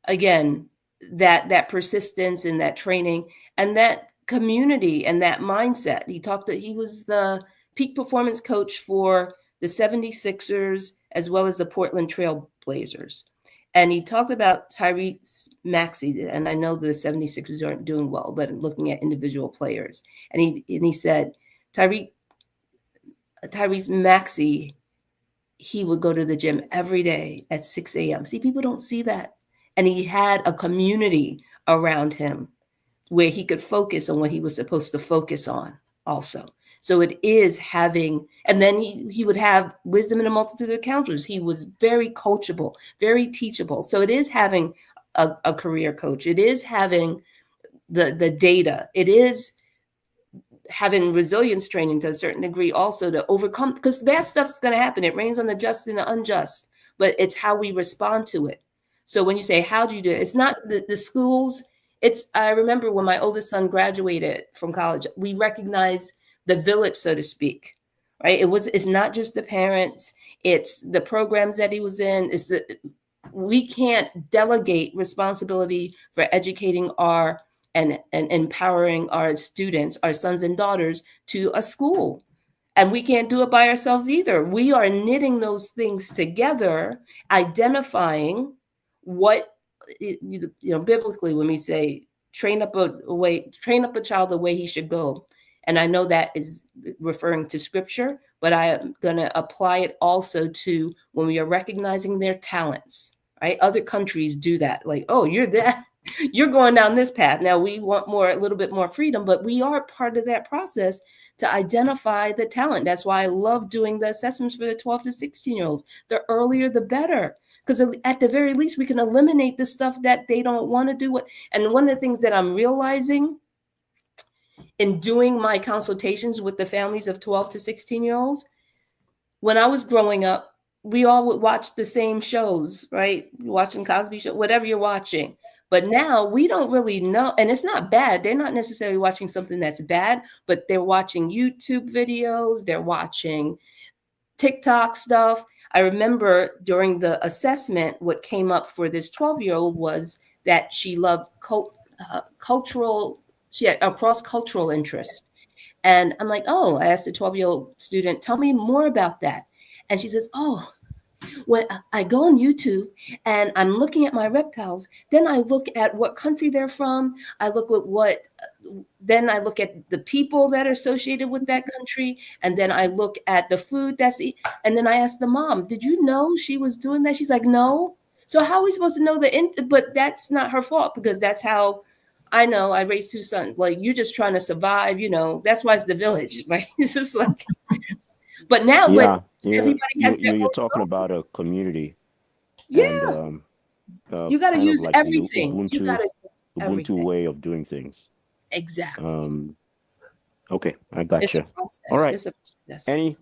again, that persistence and that training and that community and that mindset. He was the peak performance coach for the 76ers as well as the Portland Trail Blazers. And he talked about Tyrese Maxey, and I know the 76ers aren't doing well, but looking at individual players. And he said, Tyrese Maxey, he would go to the gym every day at 6 a.m. See, people don't see that. And he had a community around him where he could focus on what he was supposed to focus on also. So it is having, and then he would have wisdom in a multitude of counselors. He was very coachable, very teachable. So it is having a career coach. It is having the data. It is having resilience training to a certain degree also to overcome, because bad stuff's going to happen. It rains on the just and the unjust, but it's how we respond to it. So when you say, how do you do it? It's not the schools. I remember when my oldest son graduated from college, we recognized the village, so to speak, right? It's not just the parents, it's the programs that he was in. We can't delegate responsibility for educating and empowering our students, our sons and daughters, to a school. And we can't do it by ourselves either. We are knitting those things together, identifying what, biblically, when we say train up a child the way he should go. And I know that is referring to scripture, but I am going to apply it also to when we are recognizing their talents, right? Other countries do that. Like, oh, you're going down this path. Now we want a little bit more freedom, but we are part of that process to identify the talent. That's why I love doing the assessments for the 12 to 16-year-olds. The earlier, the better. Because at the very least, we can eliminate the stuff that they don't want to do. And one of the things that I'm realizing in doing my consultations with the families of 12 to 16-year-olds, when I was growing up, we all would watch the same shows, right? Watching Cosby Show, whatever you're watching. But now we don't really know, and it's not bad. They're not necessarily watching something that's bad, but they're watching YouTube videos, they're watching TikTok stuff. I remember during the assessment, what came up for this 12-year-old was that she loved cultural, she had a cross-cultural interest. And I'm like, oh, I asked the 12-year-old student, tell me more about that. And she says, oh, when I go on YouTube and I'm looking at my reptiles, then I look at what country they're from. I look at then I look at the people that are associated with that country. And then I look at the food and then I asked the mom, did you know she was doing that? She's like, no. So how are we supposed to know but that's not her fault, because that's how I know. I raised two sons. Like, you're just trying to survive, that's why it's the village, right? It's just like, but now everybody has you're talking about a community. Yeah. And, you got to use like everything. Ubuntu way of doing things. Exactly. Okay, I got It's you. a process. All right. It's a process. Annie,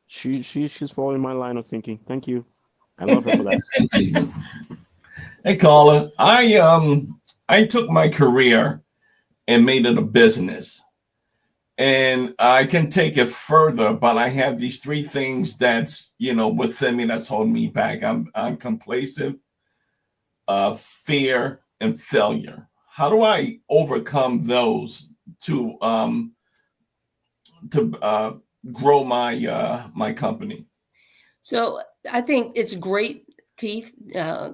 she's following my line of thinking. Thank you. I love her for that. Hey, Karla, I took my career and made it a business. And I can take it further, but I have these three things that's, within me that's holding me back. I'm complacent, fear, and failure. how do I overcome those to grow my company? So I think it's great, Keith.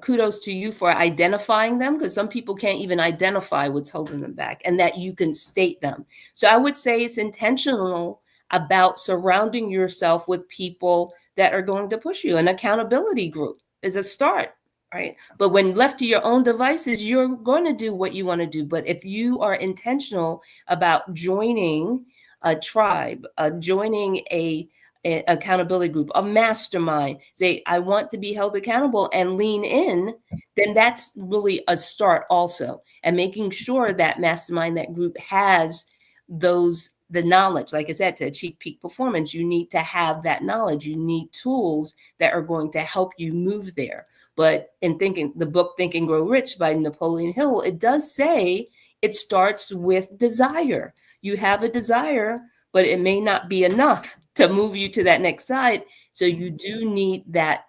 Kudos to you for identifying them, because some people can't even identify what's holding them back, and that you can state them. So I would say it's intentional about surrounding yourself with people that are going to push you. An accountability group is a start, right? But when left to your own devices, you're going to do what you want to do. But if you are intentional about joining a tribe, joining a accountability group, a mastermind, say, I want to be held accountable, and lean in, then that's really a start also. And making sure that mastermind, that group has the knowledge. Like I said, to achieve peak performance, you need to have that knowledge. You need tools that are going to help you move there. But in the book Think and Grow Rich by Napoleon Hill, it does say it starts with desire. You have a desire, but it may not be enough to move you to that next side. So you do need that.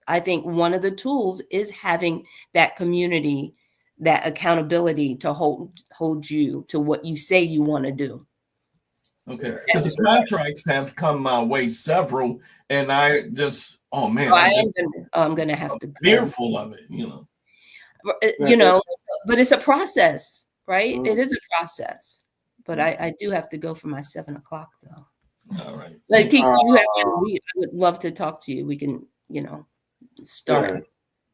I think one of the tools is having that community, that accountability to hold you to what you say you want to do. Okay, because the contracts have come my way several, and I just, oh man, I'm gonna have to fearful of it, but it's a process, right? It is a process. But I do have to go for my 7 o'clock though. All right. Like Keith, I would love to talk to you. We can, start.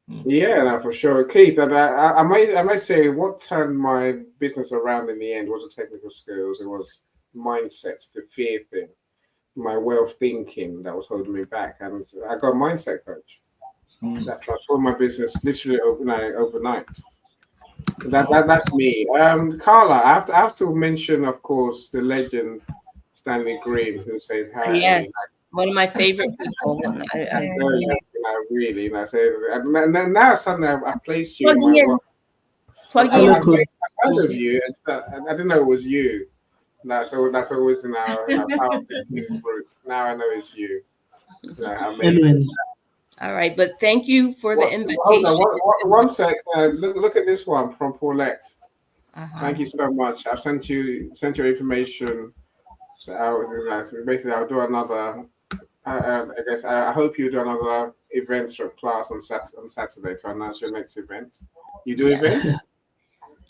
Yeah, no, for sure, Keith. And I might say what turned my business around in the end wasn't technical skills. It was mindset, the fear thing, my way of thinking that was holding me back. And I got a mindset coach that transformed my business literally overnight. That's me. Karla, I have to mention, of course, the legend Stanley Green, who said, "Hey, yes, one of my favorite people." Really, and now suddenly I placed you. Plug in. in. I heard of you, and I didn't know it was you. That's always in our power group. Now I know it's you. Amazing. All right, but thank you for the invitation. Hold on, one sec. Look at this one from Paulette. Thank you so much. I've sent your information. So basically, I'll do another. I guess I hope you do another event or class on Saturday to announce your next event. You do events?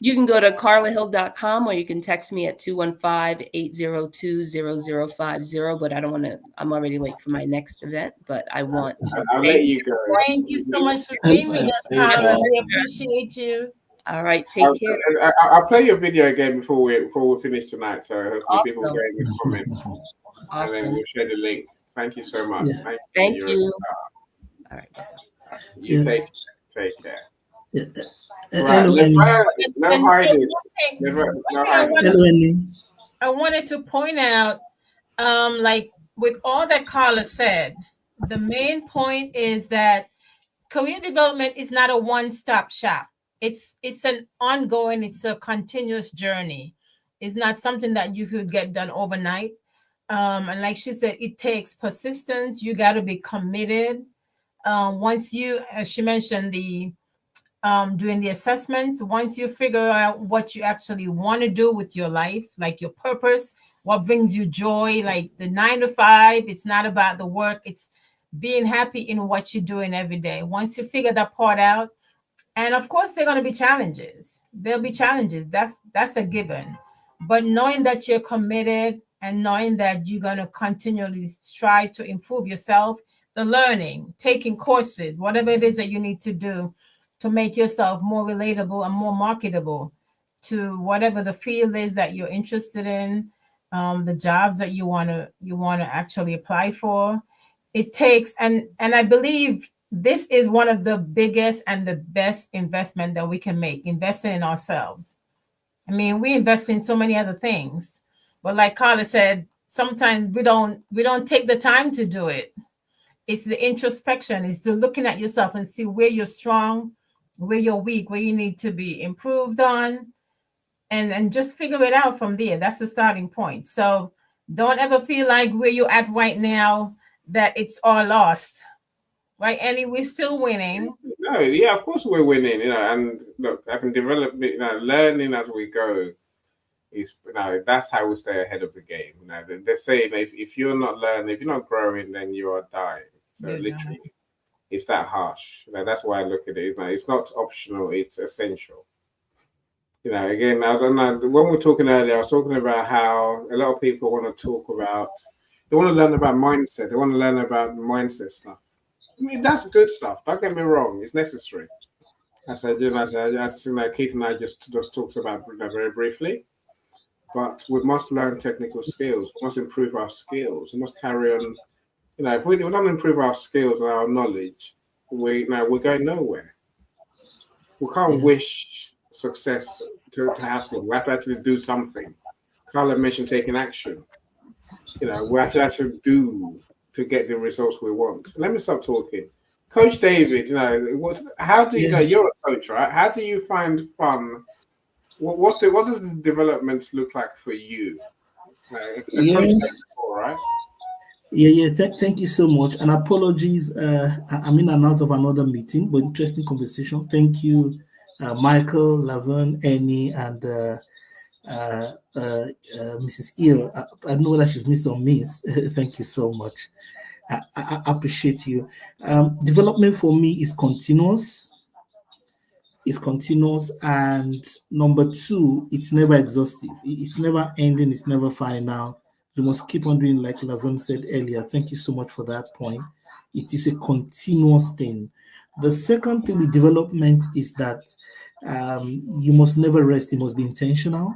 You can go to karlahill.com, or you can text me at 215-802-0050. But I don't want to, I'm already late for my next event, but I want to. I'll let you go. Thank you so much for being with us, Karla. We appreciate you. All right, take care. I'll play your video again before we finish tonight. So hopefully people get in the comments. Awesome. And then we'll share the link. Thank you so much. Yeah. Thank you. All right. You take care. Yeah. Right. No hiding. I wanted to point out, like with all that Karla said, the main point is that career development is not a one-stop shop. It's an ongoing, it's a continuous journey. It's not something that you could get done overnight. And like she said, it takes persistence. You got to be committed. Once you, as she mentioned, doing the assessments, once you figure out what you actually want to do with your life, like your purpose, what brings you joy, like the 9 to 5, it's not about the work, it's being happy in what you're doing every day. Once you figure that part out, and of course, there are going to be challenges. There'll be challenges. That's a given. But knowing that you're committed and knowing that you're going to continually strive to improve yourself, the learning, taking courses, whatever it is that you need to do to make yourself more relatable and more marketable to whatever the field is that you're interested in, the jobs that you want to actually apply for. It takes, and I believe this is one of the biggest and the best investment that we can make, investing in ourselves. I mean, we invest in so many other things, but like Karla said, sometimes we don't take the time to do it. It's the introspection, it's the looking at yourself and see where you're strong, where you're weak, where you need to be improved on, and just figure it out from there. That's the starting point. So don't ever feel like where you're at right now that it's all lost. Right, Annie, we're still winning. No, yeah, of course we're winning, and look, I can develop, learning as we go is, that's how we stay ahead of the game. They're saying if you're not learning, if you're not growing, then you are dying. So You're literally, dying. it's that harsh. That's why I look at it. It's not optional, it's essential. Again, I don't know, when we were talking earlier, I was talking about how a lot of people want to talk about, they want to learn about mindset, they want to learn about mindset stuff. I mean, that's good stuff. Don't get me wrong, it's necessary. As I Keith and I just talked about that very briefly. But we must learn technical skills. We must improve our skills. We must carry on. If we don't improve our skills and our knowledge, we're going nowhere. We can't wish success to happen. We have to actually do something. Karla mentioned taking action. We have to actually do to get the results we want. Let me stop talking. Coach David, how do you're a coach, right? How do you find fun? What does the development look like for you? A coach, right? Thank you so much. And apologies, I'm in and out of another meeting, but interesting conversation. Thank you, Michael, Laverne, Annie, and Mrs. Hill. I don't know whether she's Miss or Miss. Thank you so much. I appreciate you. Development for me is continuous. It's continuous, and number two, it's never exhaustive. It's never ending. It's never final. You must keep on doing, like Laverne said earlier. Thank you so much for that point. It is a continuous thing. The second thing with development is that you must never rest. You must be intentional,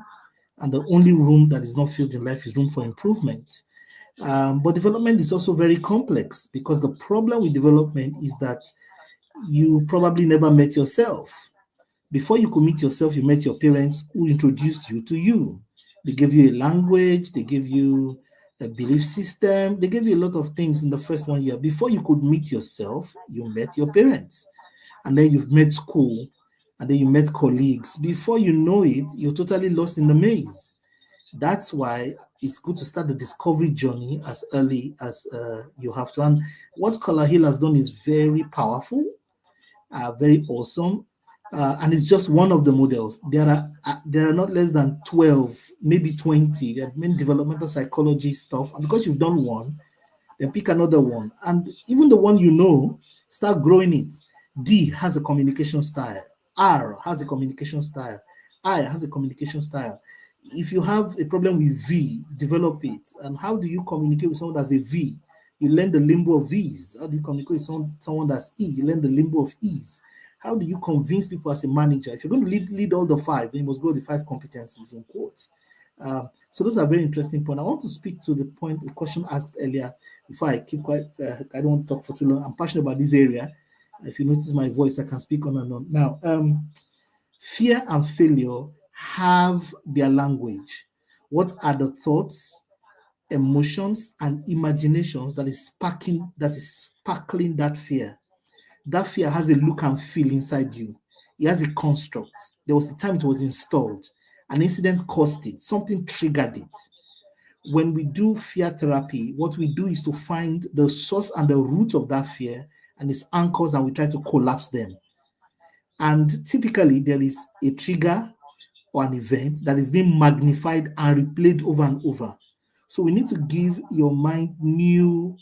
and the only room that is not filled in life is room for improvement. But development is also very complex, because the problem with development is that you probably never met yourself. Before you could meet yourself, you met your parents, who introduced you to you. They gave you a language, they gave you a belief system, they gave you a lot of things in the first 1 year. Before you could meet yourself, you met your parents. And then you've met school, and then you met colleagues. Before you know it, you're totally lost in the maze. That's why it's good to start the discovery journey as early as you have to. And what Karla Hill has done is very powerful, very awesome. And it's just one of the models. There are not less than 12, maybe 20. There are many developmental psychology stuff. And because you've done one, then pick another one. And even the one start growing it. D has a communication style. R has a communication style. I has a communication style. If you have a problem with V, develop it. And how do you communicate with someone that's a V? You learn the limbo of V's. How do you communicate with someone that's E? You learn the limbo of E's. How do you convince people as a manager? If you're going to lead all the five, then you must go the 5 competencies in quotes. So those are very interesting points. I want to speak to the question asked earlier before I keep quiet. I don't want to talk for too long. I'm passionate about this area. If you notice my voice, I can speak on and on. Now, fear and failure have their language. What are the thoughts, emotions, and imaginations that is sparkling that fear? That fear has a look and feel inside you. It has a construct. There was a time it was installed. An incident caused it. Something triggered it. When we do fear therapy, what we do is to find the source and the root of that fear and its anchors, and we try to collapse them. And typically, there is a trigger or an event that is being magnified and replayed over and over. So we need to give your mind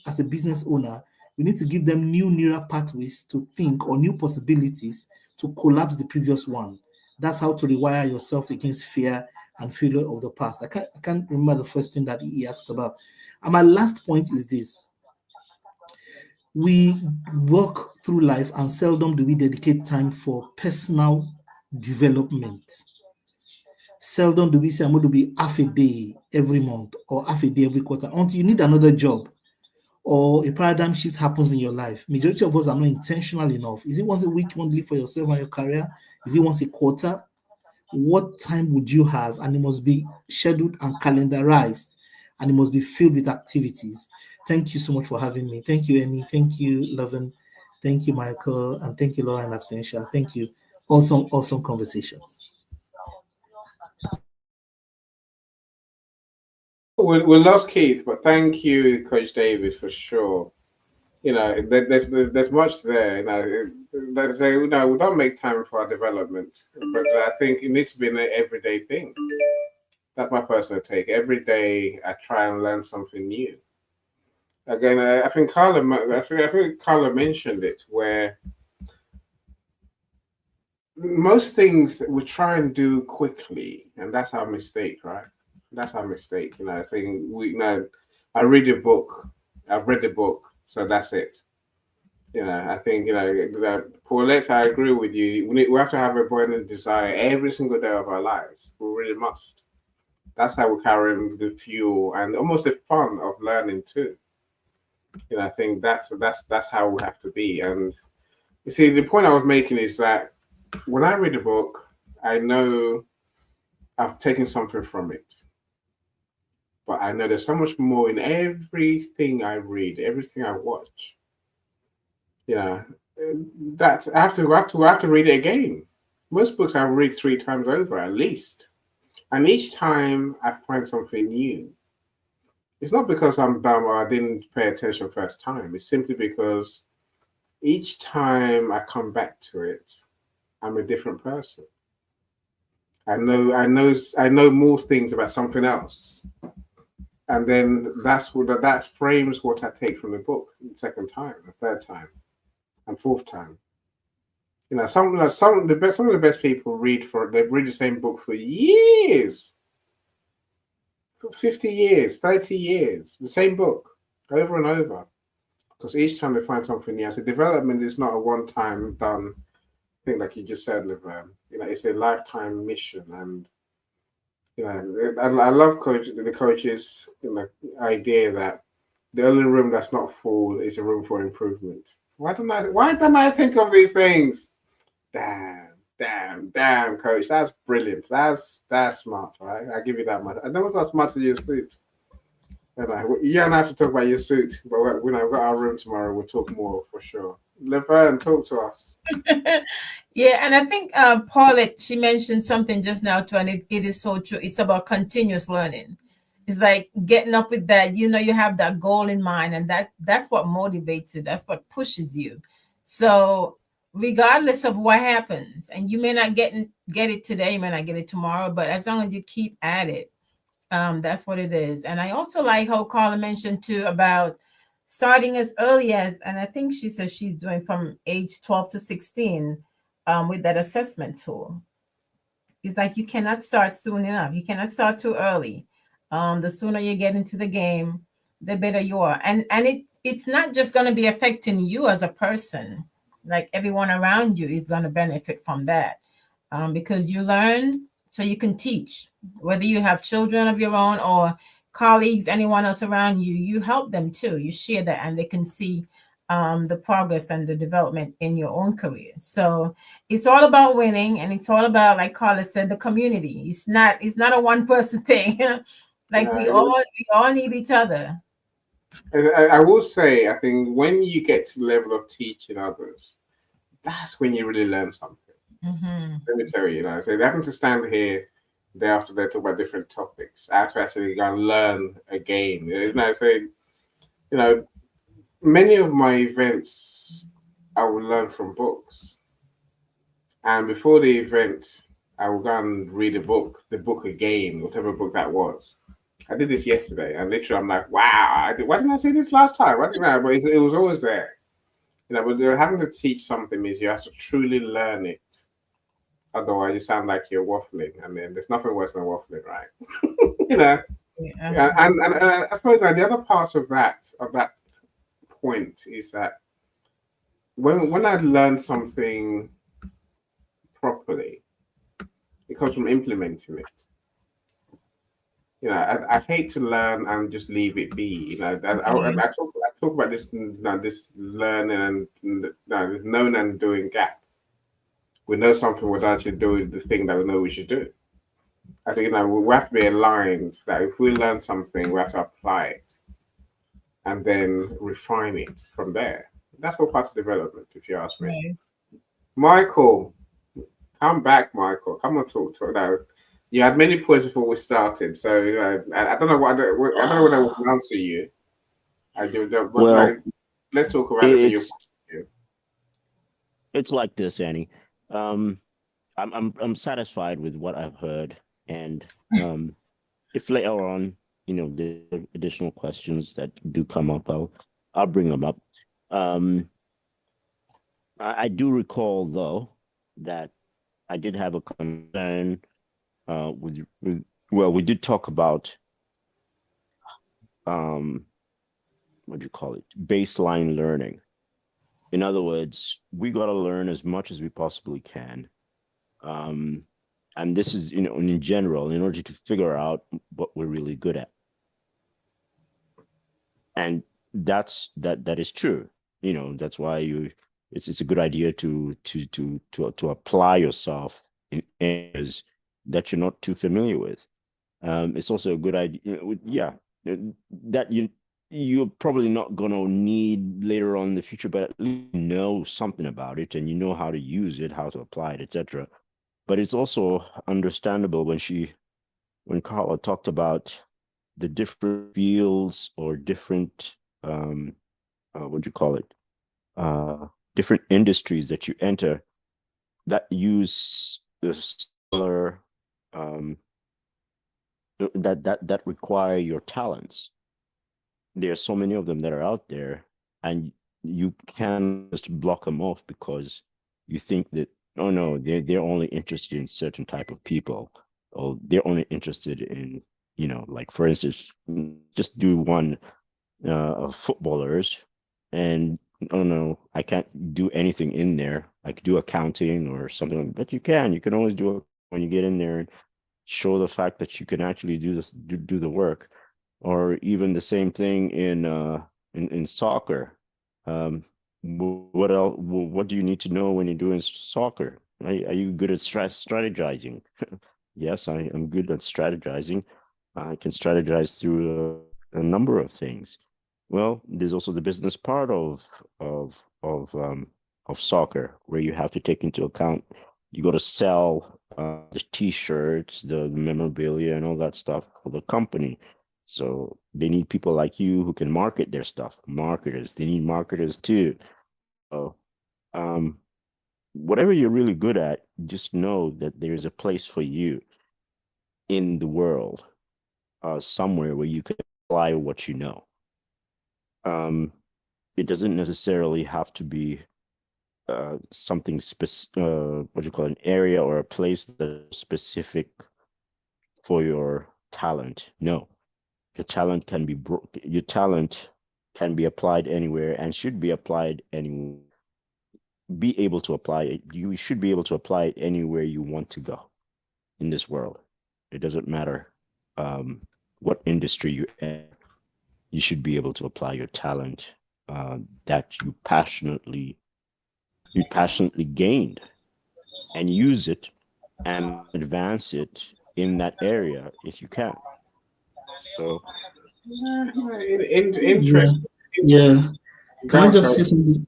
as a business owner, we need to give them new neural pathways to think, or new possibilities to collapse the previous one. That's how to rewire yourself against fear and failure of the past. I can't remember the first thing that he asked about. And my last point is this. We walk through life and seldom do we dedicate time for personal development. Seldom do we say, I'm going to be half a day every month or half a day every quarter, until you need another job or a paradigm shift happens in your life. Majority of us are not intentional enough. Is it once a week you want to live for yourself and your career? Is it once a quarter? What time would you have? And it must be scheduled and calendarized, and it must be filled with activities. Thank you so much for having me. Thank you, Annie. Thank you, Laverne. Thank you, Michael. And thank you, Laura and Absentia. Thank you. Awesome conversations. We lost Keith, but thank you, Coach David, for sure. You know, there's much there. You know, they say, you know, we don't make time for our development, but I think it needs to be an everyday thing. That's my personal take. Every day I try and learn something new. Again, I think Karla mentioned it, where most things we try and do quickly, and that's our mistake, right? That's our mistake. You know, I think I read a book, I've read the book, so that's it. You know, I think, you know, Paulette, I agree with you. We have to have a burning desire every single day of our lives. We really must. That's how we carry the fuel and almost the fun of learning too. You know, I think that's how we have to be. And you see, the point I was making is that when I read a book, I know I've taken something from it. But I know there's so much more in everything I read, everything I watch. You know, that I have to read it again. Most books I read 3 times over at least. And each time I find something new. It's not because I'm dumb or I didn't pay attention first time. It's simply because each time I come back to it, I'm a different person. I know more things about something else. And then that frames what I take from the book the second time, the third time, and fourth time. You know, some of the best people they've read the same book for years. For 50 years, 30 years, the same book, over and over. Because each time they find something new. So development is not a one-time done thing, like you just said, Laverne. You know, it's a lifetime mission. And you know, I love the coach's, you know, idea that the only room that's not full is a room for improvement. Why don't I think of these things? Damn, coach. That's brilliant. That's smart, right? I give you that much. I know what's as smart as your suit. And you don't have to talk about your suit, but when I've got our room tomorrow, we'll talk more for sure. Laverne, talk to us. Yeah, and I think Paulette, she mentioned something just now too, and it is so true. It's about continuous learning. It's like getting up with that, you know, you have that goal in mind, and that's what motivates you. That's what pushes you. So regardless of what happens, and you may not get it today, you may not get it tomorrow, but as long as you keep at it, that's what it is. And I also like how Karla mentioned too about starting as early as, and I think she says she's doing from age 12 to 16 with that assessment tool. It's like you cannot start soon enough. You cannot start too early. The sooner you get into the game, the better you are. And it's not just going to be affecting you as a person. Like everyone around you is going to benefit from that because you learn so you can teach. Whether you have children of your own or colleagues, anyone else around you, you help them too. You share that and they can see the progress and the development in your own career. So it's all about winning, and it's all about, like Karla said, the community. It's not a one person thing. Like we all need each other. I will say, I think when you get to the level of teaching others, that's when you really learn something. Mm-hmm. Let me tell you, you know, so having to stand here day after day talk about different topics, I have to actually go and learn again. You know, so, you know, many of my events I will learn from books, and before the event, I will go and read the book again, whatever book that was. I did this yesterday, and literally, I'm like, wow, why didn't I see this last time? Why didn't I? But it was always there. You know, but having to teach something means you have to truly learn it. Otherwise, you sound like you're waffling, and then there's nothing worse than waffling, right? You know, Yeah. and I suppose the other part of that point is that when I learn something properly, it comes from implementing it. You know, I hate to learn and just leave it be. You know, I talk about this, you know, this learning and this known and doing gap. We know something without actually doing the thing that we know we should do. I think, you know, we have to be aligned that if we learn something, we have to apply it and then refine it from there. That's all part of development, if you ask me. Right. Michael, come back, Michael. Come on, talk now. You had many points before we started, so I don't know what I don't know what I will answer you. I do, but Well, like, let's talk about it from your point of view. It's like this, Annie. I'm satisfied with what I've heard, and if later on, the additional questions that do come up, I'll bring them up. I do recall though that I did have a concern we did talk about what do you call it? Baseline learning. In other words, we got to learn as much as we possibly can. And this is, in general, in order to figure out what we're really good at. And that is true. That's why it's a good idea to apply yourself in areas that you're not too familiar with. It's also a good idea, that you're probably not going to need later on in the future, but at least you know something about it and you know how to use it, how to apply it, etc. But it's also understandable when Karla talked about the different fields or different what do you call it? Different industries that you enter that use the similar that require your talents. There are so many of them that are out there, and you can't just block them off because you think that, oh no, they're only interested in certain type of people, or they're only interested in, like for instance, just do one of footballers, and oh no, I can't do anything in there. I could do accounting or something, but you can always do it when you get in there and show the fact that you can actually do the work. Or even the same thing in soccer. What else? What do you need to know when you're doing soccer? Are you good at strategizing? Yes, I am good at strategizing. I can strategize through a number of things. Well, there's also the business part of soccer, where you have to take into account, you got to sell the T-shirts, the memorabilia, and all that stuff for the company. So they need people like you who can market their stuff. Marketers, they need marketers too. So whatever you're really good at, just know that there's a place for you in the world, somewhere where you can apply what you know. It doesn't necessarily have to be something what you call an area or a place that's specific for your talent. No. Your talent can be applied anywhere and should be applied anywhere. Be able to apply it. You should be able to apply it anywhere you want to go in this world. It doesn't matter what industry you're in. You should be able to apply your talent that you passionately gained, and use it and advance it in that area if you can. So interesting. Yeah. Can I just say something?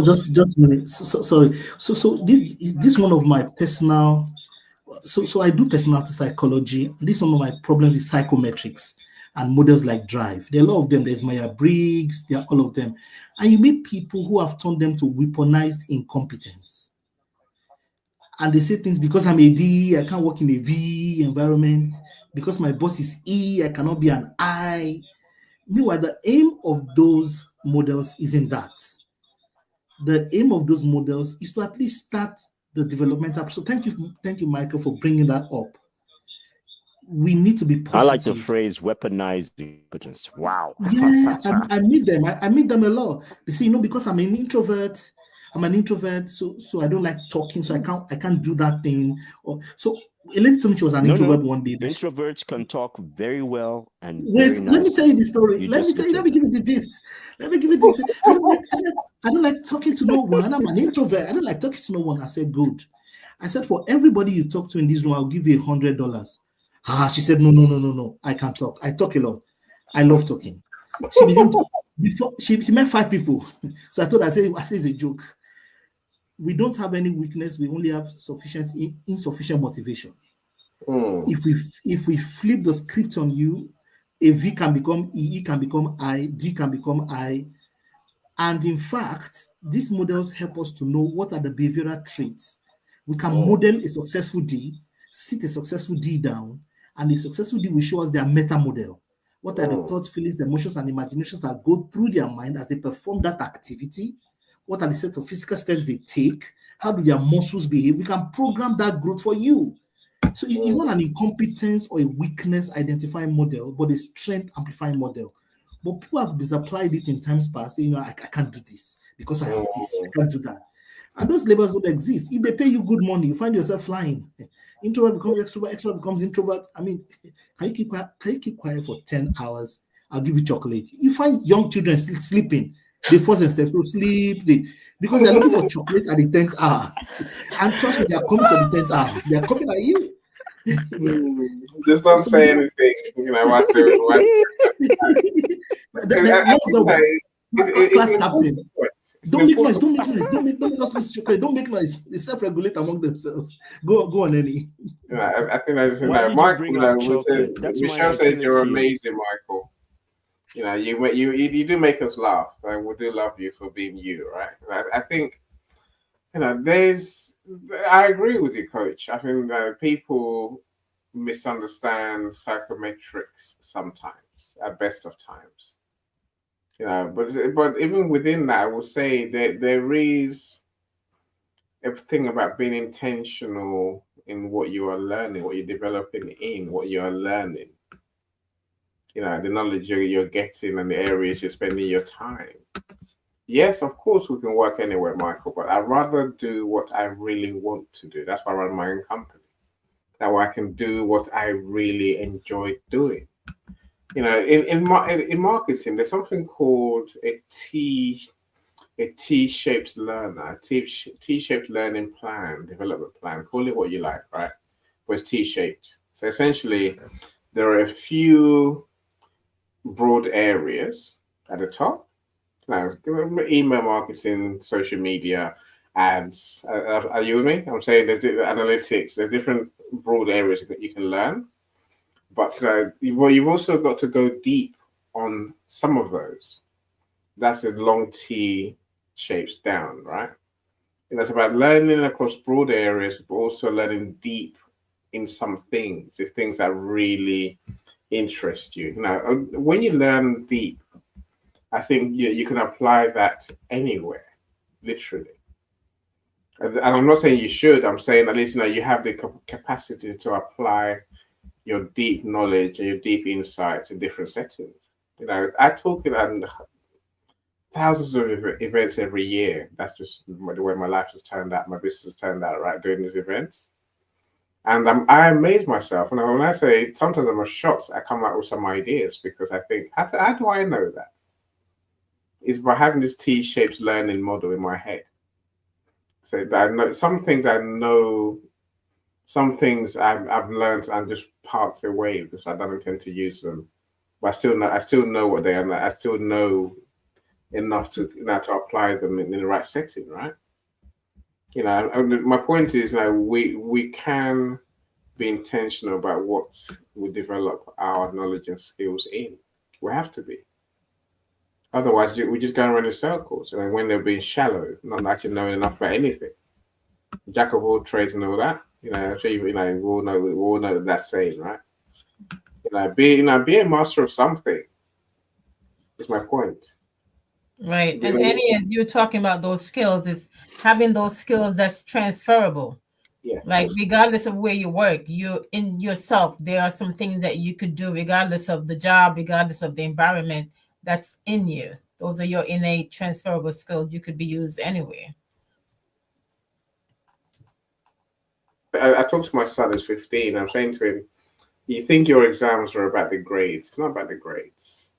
Just a minute. Sorry. So this is one of my personal. So I do personality psychology. This is one of my problems with psychometrics and models like Drive. There are a lot of them. There's Myers-Briggs. There are all of them, and you meet people who have turned them to weaponized incompetence. And they say things, because I'm a D, I can't work in a V environment. Because my boss is E, I cannot be an I. Meanwhile, the aim of those models isn't that. The aim of those models is to at least start the developmental. So thank you, Michael, for bringing that up. We need to be positive. I like the phrase weaponized incompetence. Wow. Yeah, I meet them. I meet them a lot. They say, because I'm an introvert, so I don't like talking, so I can't do that thing. So a lady told me she was an introvert one day. Introverts can talk very well and wait. Let me tell you the story. Let me give you the gist. I don't like talking to no one. I'm an introvert. I don't like talking to no one. I said, good. I said, for everybody you talk to in this room, I'll give you $100. She said, no. I can't talk. I talk a lot. I love talking. She met 5 people. So I told her, I said it's a joke. We don't have any weakness. We only have insufficient motivation. If we flip the script on you, a V can become E, E can become I, D can become I. And in fact, these models help us to know what are the behavioral traits. We can model a successful D, sit a successful D down, and the successful D will show us their meta model. What are the thoughts, feelings, emotions, and imaginations that go through their mind as they perform that activity? What are the set of physical steps they take? How do their muscles behave? We can program that growth for you. So it's not an incompetence or a weakness identifying model, but a strength amplifying model. But people have misapplied it in times past, saying, I can't do this because I have this, I can't do that. And those labels don't exist. If they pay you good money, you find yourself flying. Introvert becomes extrovert, extrovert becomes introvert. I mean, can you keep quiet for 10 hours? I'll give you chocolate. You find young children still sleeping. They force themselves to sleep because they're looking for chocolate at the 10th hour. And trust me, they are coming for the 10th hour. They are coming at you. Just don't say anything. Watch class captain. Don't make noise. Don't make us lose chocolate. Don't make noise. They self-regulate among themselves. Go on, Eddie. I think I just said that. Michael, Michelle says you're amazing, Michael. You do make us laugh, and we do love you for being you, right? I think, I agree with you, Coach. I think that people misunderstand psychometrics sometimes, at best of times. But even within that, I will say that there is a thing about being intentional in what you are learning, what you're developing in, what you are learning. The knowledge you're getting and the areas you're spending your time. Yes, of course, we can work anywhere, Michael, but I'd rather do what I really want to do. That's why I run my own company. That way I can do what I really enjoy doing. In marketing, there's something called a T-shaped learner, a T-shaped learning plan, development plan. Call it what you like, right? But it's T-shaped. So essentially, there are a few broad areas at the top. Now, email marketing, social media, ads. Are you with me? I'm saying there's analytics. There's different broad areas that you can learn. But you've also got to go deep on some of those. That's a long T shapes down, right? And that's about learning across broad areas, but also learning deep in some things, the things that really interest you. When you learn deep, I think you can apply that anywhere, literally. And I'm not saying you should. I'm saying at least you have the capacity to apply your deep knowledge and your deep insights in different settings. I talk about thousands of events every year. That's just the way my life has turned out. My business has turned out, right, doing these events. And I amaze myself. And when I say, sometimes I'm shocked, I come out with some ideas because I think, how do I know that? It's by having this T-shaped learning model in my head. So that I know some things some things I've learned and just parked away because I don't intend to use them. But I still know what they are. I still know enough to apply them in the right setting, right? My point is, we can be intentional about what we develop our knowledge and skills in. We have to be. Otherwise, we just go around in circles, and when they're being shallow, not actually knowing enough about anything. Jack of all trades and all that. I'm sure we all know that saying, right? Be a master of something. Is my point. Right. And as you're talking about those skills, is having those skills that's transferable. Yeah. Like regardless of where you work, you in yourself, there are some things that you could do regardless of the job, regardless of the environment that's in you. Those are your innate transferable skills. You could be used anywhere. I talked to my son who's 15. I'm saying to him, you think your exams are about the grades. It's not about the grades.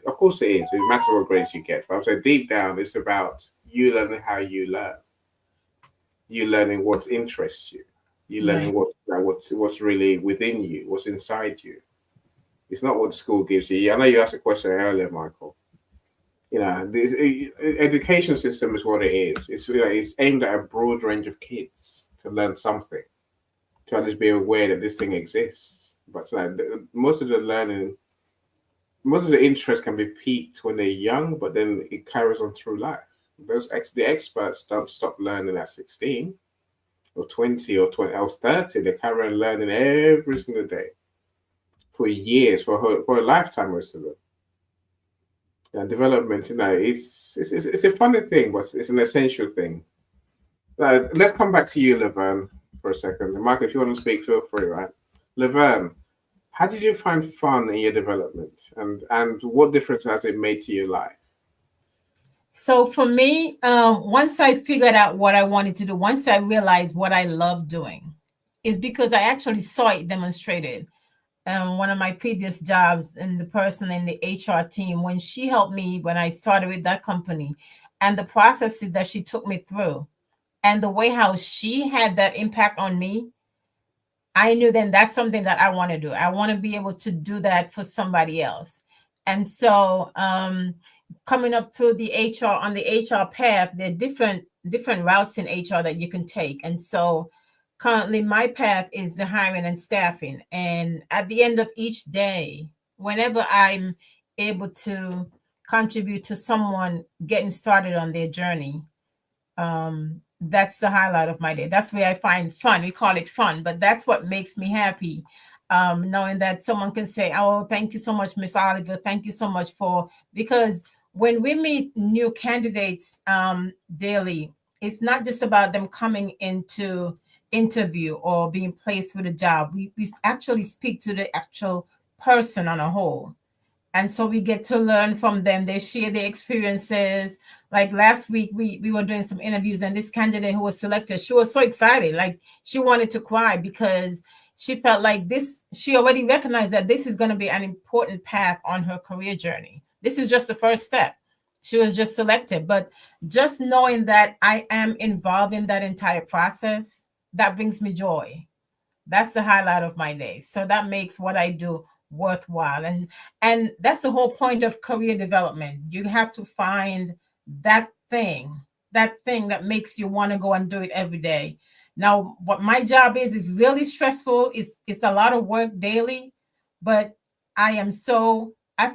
Of course it is. It matters what grades you get. But I'm saying deep down, it's about you learning how you learn. You learning what interests you. You learning what's really within you, what's inside you. It's not what the school gives you. I know you asked a question earlier, Michael. This education system is what it is. It's aimed at a broad range of kids to learn something, to at least be aware that this thing exists. But most of the learning most of the interest can be peaked when they're young, but then it carries on through life. The experts don't stop learning at 16 or 20 or 20 or 30. They carry on learning every single day for years, for a lifetime, most of them. And development, it's a funny thing, but it's an essential thing. Let's come back to you, Laverne, for a second. Michael, if you want to speak, feel free, right? Laverne, how did you find fun in your development, and what difference has it made to your life? So for me, once I figured out what I wanted to do, once I realized what I love doing, is because I actually saw it demonstrated. One of my previous jobs, and the person in the HR team, when she helped me when I started with that company, and the processes that she took me through, and the way how she had that impact on me, I knew then that's something that I want to do. I want to be able to do that for somebody else. And so coming up through the HR, on the HR path, there are different routes in HR that you can take. And so currently my path is the hiring and staffing. And at the end of each day, whenever I'm able to contribute to someone getting started on their journey, that's the highlight of my day. That's where I find fun. We call it fun, but that's what makes me happy. Knowing that someone can say, "Oh, thank you so much, Miss Oliver. Thank you so much for," because when we meet new candidates daily, it's not just about them coming into interview or being placed with a job. We actually speak to the actual person on a whole. And so we get to learn from them. They share their experiences. Like last week, we were doing some interviews, and this candidate who was selected, she was so excited. Like she wanted to cry because she felt like she already recognized that this is going to be an important path on her career journey. This is just the first step. She was just selected. But just knowing that I am involved in that entire process, that brings me joy. That's the highlight of my day. So that makes what I do worthwhile. And that's the whole point of career development. You have to find that thing that makes you want to go and do it every day. Now, what my job is really stressful. It's a lot of work daily, but I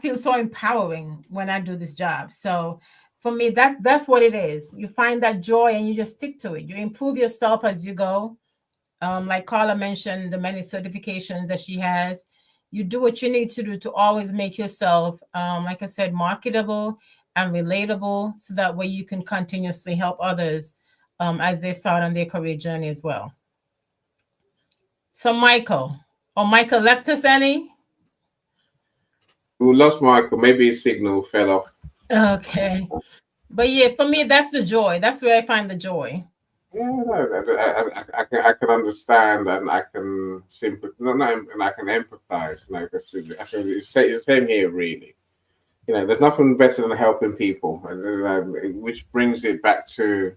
feel so empowering when I do this job. So for me, that's what it is. You find that joy and you just stick to it. You improve yourself as you go. Like Karla mentioned, the many certifications that she has. You do what you need to do to always make yourself, like I said, marketable and relatable, so that way you can continuously help others as they start on their career journey as well. So Michael left us, any? We lost Michael. Maybe his signal fell off. Okay. But yeah, for me, that's the joy. That's where I find the joy. Yeah, I can understand, and I can sympathize, and I can empathize. I feel it's the same here, really. There's nothing better than helping people, which brings it back to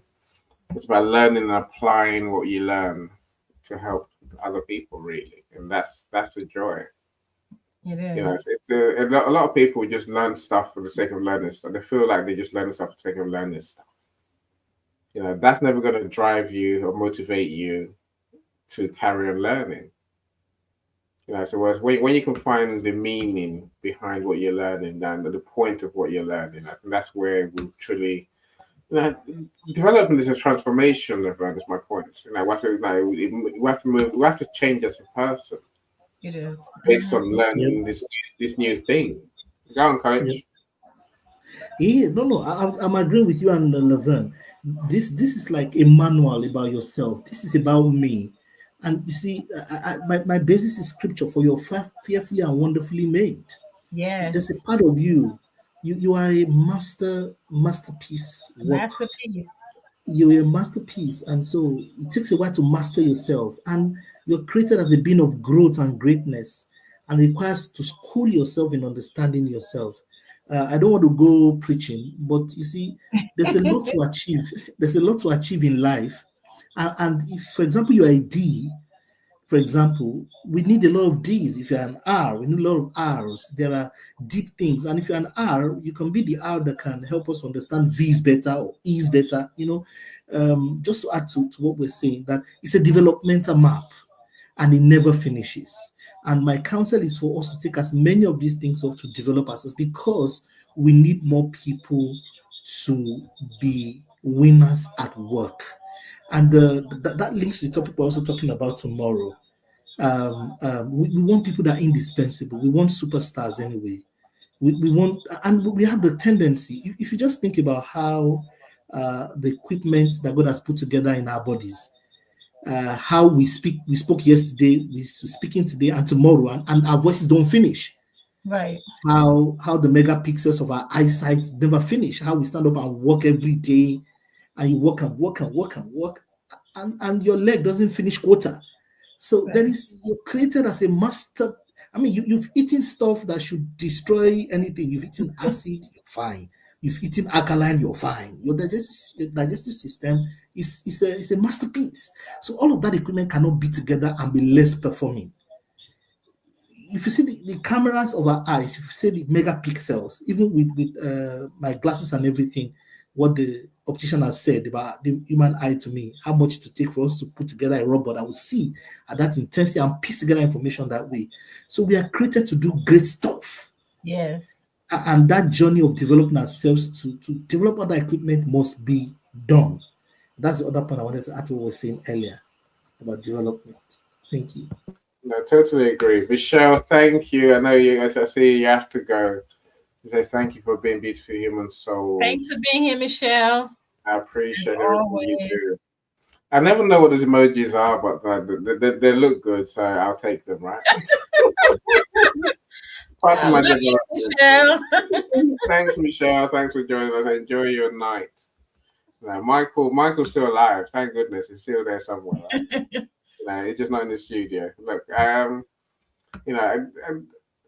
it's about learning and applying what you learn to help other people, really, and that's the joy. It is. A lot of people just learn stuff for the sake of learning stuff. They feel like they just learn stuff for the sake of learning stuff. That's never going to drive you or motivate you to carry on learning. So when you can find the meaning behind what you're learning and the point of what you're learning, I think that's where we truly, development is a transformation. Is my point. We have to change as a person. It is based on learning this new thing. Go on, Coach. Yeah, no, I'm agreeing with you and Laverne. This is like a manual about yourself. This is about me. And you see, my basis is scripture, for you're fearfully and wonderfully made. Yes. There's a part of you. You are a masterpiece. Masterpiece. You're a masterpiece. And so it takes a while to master yourself. And you're created as a being of growth and greatness, and requires to school yourself in understanding yourself. I don't want to go preaching, but you see, there's a lot to achieve. There's a lot to achieve in life. And if, for example, you're a D, for example, we need a lot of Ds. If you're an R, we need a lot of Rs. There are deep things. And if you're an R, you can be the R that can help us understand V's better or E's better. Just to add to what we're saying, that it's a developmental map, and it never finishes. And my counsel is for us to take as many of these things up to develop ourselves, because we need more people to be winners at work. And that links to the topic we're also talking about tomorrow. We want people that are indispensable. We want superstars anyway. We want, and we have the tendency, if you just think about how the equipment that God has put together in our bodies, how we spoke yesterday, we're speaking today and tomorrow, and our voices don't finish. Right. How the megapixels of our eyesight never finish. How we stand up and walk every day, and you walk and walk and walk and walk, and your leg doesn't finish quarter. So Right. there is, you're created as a master. I mean, you've eaten stuff that should destroy anything. You've eaten acid, you're fine. You've eaten alkaline, you're fine. Your digestive system is a masterpiece. So all of that equipment cannot be together and be less performing. If you see the cameras of our eyes, if you see the megapixels, even with my glasses and everything, what the optician has said about the human eye to me, how much to take for us to put together a robot that will see at that intensity and piece together information that way. So we are created to do great stuff. Yes. And that journey of developing ourselves to develop other equipment must be done. That's the other point I wanted to add to what we were saying earlier about development. Thank you. No, totally agree. Michelle, thank you. I know you, as I see, you have to go. He says, thank you for being beautiful human souls. Thanks for being here, Michelle. I appreciate As everything you always. do. I never know what those emojis are, but they look good, so I'll take them, right? Part of my Love you, development. Michelle. Thanks, Michelle. Thanks for joining us. Enjoy your night. Now, Michael's still alive. Thank goodness, he's still there somewhere. Right? He's just not in the studio. Look,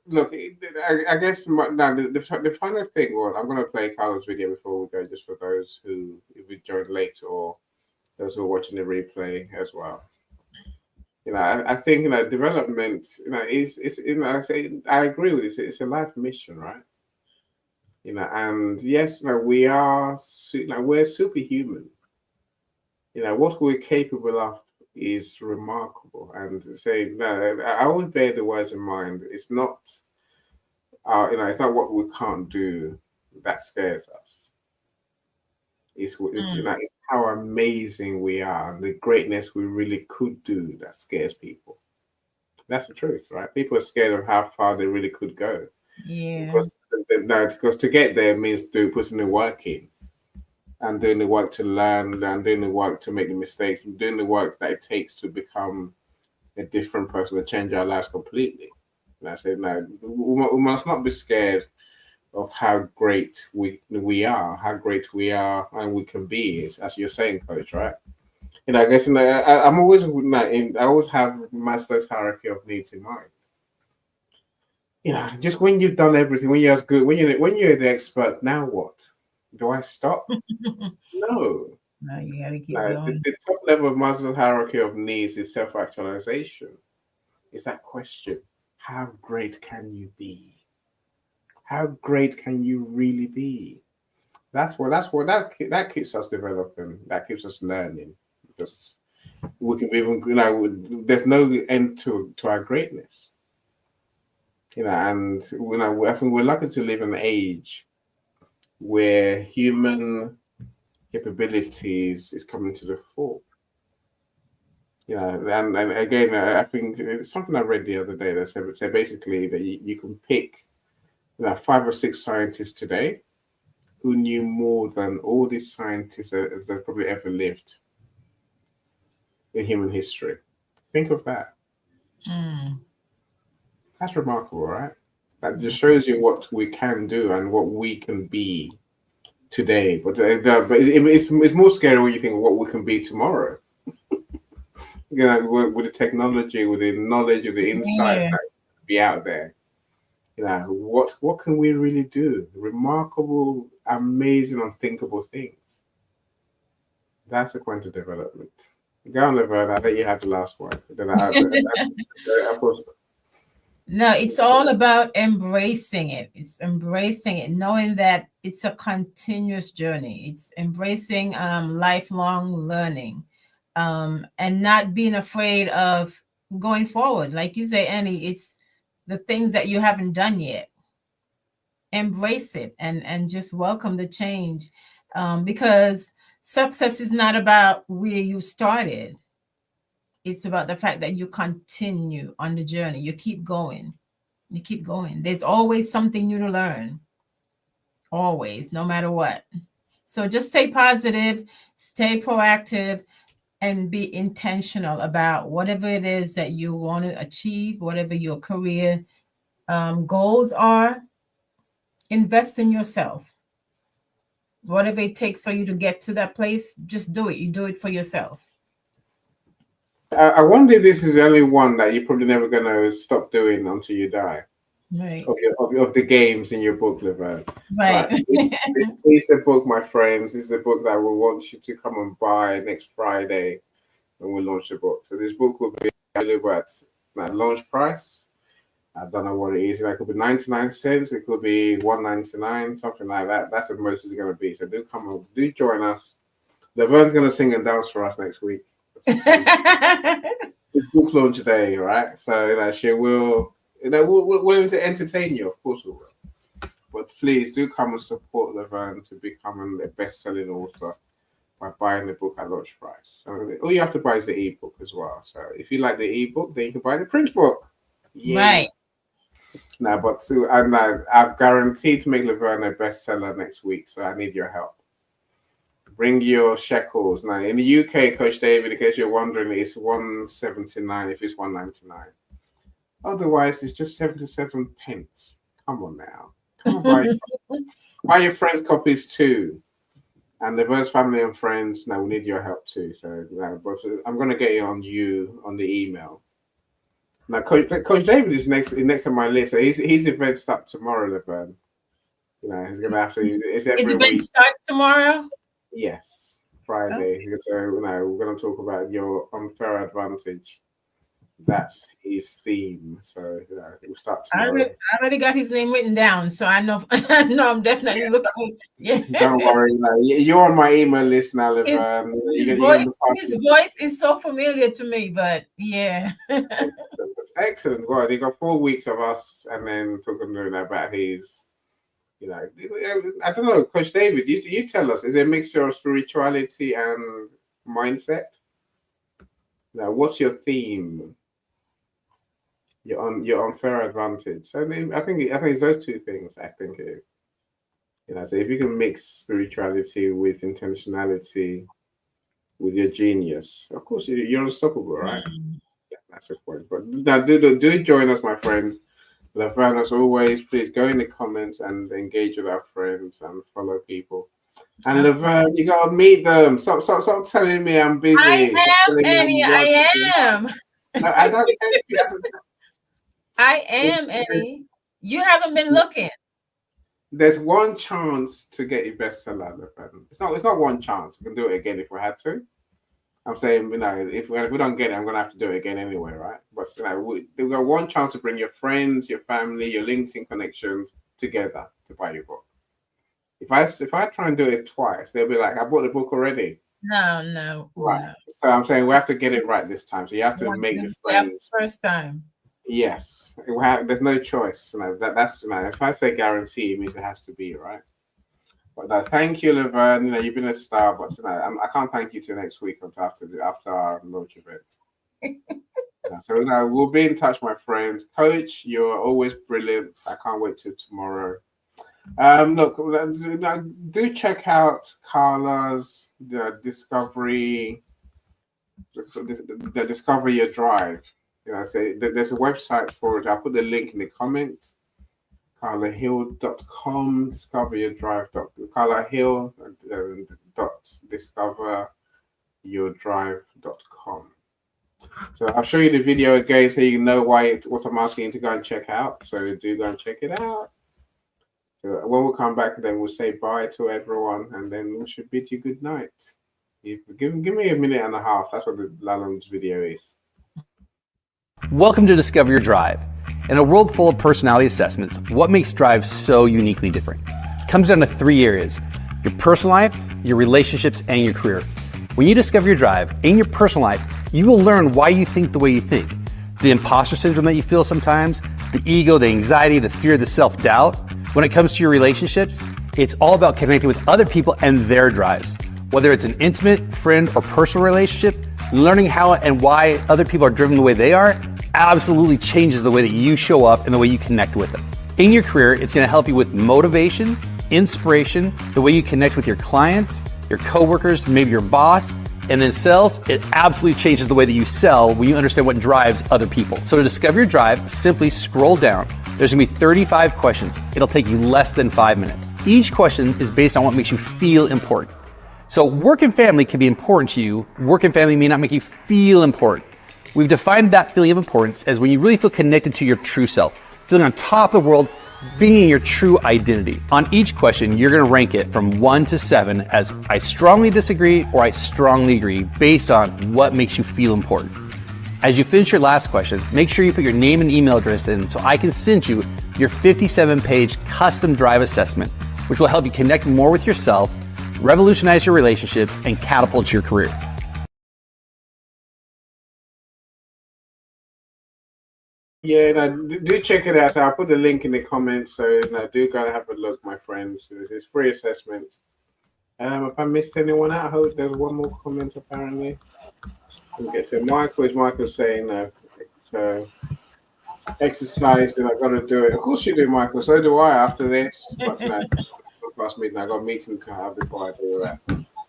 look. I guess the final thing was, I'm going to play Karla's video before we go, just for those who we joined late or those who are watching the replay as well. I think development. Is I agree with this. It's a life mission, right? And yes, we are. We're superhuman. What we're capable of is remarkable. And say, I always bear the words in mind. It's not, it's not what we can't do that scares us. It's how amazing we are, and the greatness we really could do that scares people. That's the truth, right? People are scared of how far they really could go. Yeah. Because to get there means putting the work in, and doing the work to learn, and doing the work to make the mistakes, and doing the work that it takes to become a different person, to change our lives completely. And I say, no, we must not be scared of how great we are, and we can be, as you're saying, Coach, right? I guess I'm always I always have Maslow's hierarchy of needs in mind. Just when you've done everything, when you're as good, when you're the expert, now what? Do I stop? No. No, you gotta keep going. The top level of Maslow's hierarchy of needs is self-actualization. It's that question: how great can you be? How great can you really be? That keeps us developing. That keeps us learning. Because we can even, there's no end to our greatness. And I think we're lucky to live in an age where human capabilities is coming to the fore. And again, I think it's something I read the other day that said basically that you can pick 5 or 6 scientists today who knew more than all these scientists that probably ever lived in human history. Think of that. That's remarkable, right? That just shows you what we can do and what we can be today. But it's more scary when you think of what we can be tomorrow. With the technology, with the knowledge, with the insights that be out there. What can we really do? Remarkable, amazing, unthinkable things. That's the quantum development. Go on, Laverne. I think you have the last one. Of course. No, it's all about embracing it. It's embracing it, knowing that it's a continuous journey. It's embracing lifelong learning, and not being afraid of going forward. Like you say, Annie, it's the things that you haven't done yet. Embrace it and just welcome the change, because success is not about where you started. It's about the fact that you continue on the journey. You keep going. You keep going. There's always something new to learn. Always, no matter what. So just stay positive, stay proactive, and be intentional about whatever it is that you want to achieve, whatever your career goals are. Invest in yourself. Whatever it takes for you to get to that place, just do it. You do it for yourself. I wonder if this is the only one that you're probably never going to stop doing until you die. Right. Of the games in your book, Laverne. Right. This is the book, my friends. This is the book that we want you to come and buy next Friday when we launch the book. So this book will be available at launch price. I don't know what it is. It could be 99 cents. It could be $1.99, something like that. That's the most it's going to be. So do come and do join us. Laverne's going to sing and dance for us next week. It's book launch day, right? So she will. We're willing to entertain you, of course we will. But please do come and support Laverne to become a best-selling author by buying the book at launch price. So all you have to buy is the ebook as well. So if you like the ebook, then you can buy the print book. Yeah. Right. Now, I've guaranteed to make Laverne a bestseller next week. So I need your help. Bring your shekels. Now in the UK, Coach David, in case you're wondering, it's $1.79 if it's $1.99. Otherwise, it's just 77 pence. Come on now. Come on, buy your friends copies too. And the Verse family and friends, now we need your help too. So I'm going to get on the email. Now, Coach David is next on my list. So his event starts tomorrow, Laverne. He's going to have to. It's every His event week. starts tomorrow? Yes, Friday. Okay. So we're going to talk about your unfair advantage. That's his theme. So we'll start tomorrow. I already got his name written down, so I know I'm definitely looking. Yeah. Don't worry, you're on my email list now, Laverne. His voice is so familiar to me, but yeah. Excellent. Well, they got 4 weeks of us, and then talking about his. I don't know, Coach David. You tell us. Is it a mixture of spirituality and mindset? Now, what's your theme? Your unfair advantage. So I think it's those two things. I think it is. So if you can mix spirituality with intentionality, with your genius, of course you're unstoppable, right? Yeah, that's the point. But now do join us, my friends. Laverne, as always, please go in the comments and engage with our friends and follow people. And Laverne, you gotta meet them. Stop telling me I'm busy. I am, Annie. I am. No, I don't. I am, Annie. You haven't been looking. There's one chance to get your bestseller, Laverne. It's not one chance. We can do it again if we had to. I'm saying, if we don't get it, I'm gonna have to do it again anyway, right? But we've got one chance to bring your friends, your family, your LinkedIn connections together to buy your book. If I try and do it twice, they'll be like, I bought the book already. No. Right. No. So I'm saying we have to get it right this time. So you have to make your friends. First time. Yes. There's no choice. That's if I say guarantee, it means it has to be, right? But thank you, Laverne. You've been a star, but I can't thank you till next week after our launch event. So we'll be in touch, my friends. Coach, you're always brilliant. I can't wait till tomorrow. Look, do check out Karla's Discovery Your Drive. So there's a website for it. I'll put the link in the comment. KarlaHill.com, KarlaHill.discoveryourdrive.com. So I'll show you the video again so you know what I'm asking you to go and check out. So do go and check it out. So when we come back, then we'll say bye to everyone, and then we should bid you good night. Give me a minute and a half. That's what the Lalon's video is. Welcome to Discover Your Drive. In a world full of personality assessments, what makes Drive so uniquely different? It comes down to 3 areas: your personal life, your relationships, and your career. When you discover your drive in your personal life, you will learn why you think the way you think, the imposter syndrome that you feel sometimes, the ego, the anxiety, the fear, the self-doubt. When it comes to your relationships, it's all about connecting with other people and their drives. Whether it's an intimate, friend, or personal relationship, learning how and why other people are driven the way they are absolutely changes the way that you show up and the way you connect with them. In your career, it's going to help you with motivation, inspiration, the way you connect with your clients, your coworkers, maybe your boss. And then sales, it absolutely changes the way that you sell when you understand what drives other people. So to discover your drive, simply scroll down. There's gonna be 35 questions. It'll take you less than 5 minutes. Each question is based on what makes you feel important. So work and family can be important to you. Work and family may not make you feel important. We've defined that feeling of importance as when you really feel connected to your true self, feeling on top of the world, being your true identity. On each question, you're gonna rank it from 1 to 7 as I strongly disagree or I strongly agree based on what makes you feel important. As you finish your last question, make sure you put your name and email address in so I can send you your 57-page custom drive assessment, which will help you connect more with yourself, revolutionize your relationships, and catapult your career. Yeah, no, do check it out. So I'll put the link in the comments. So no, do go and have a look, my friends. It's free assessment. If I missed anyone out, I hope there's one more comment apparently. We'll get to Michael. Is Michael saying so exercise and I've got to do it? Of course you do, Michael. So do I after this. But tonight, past midnight, I've got a meeting to have before I do that.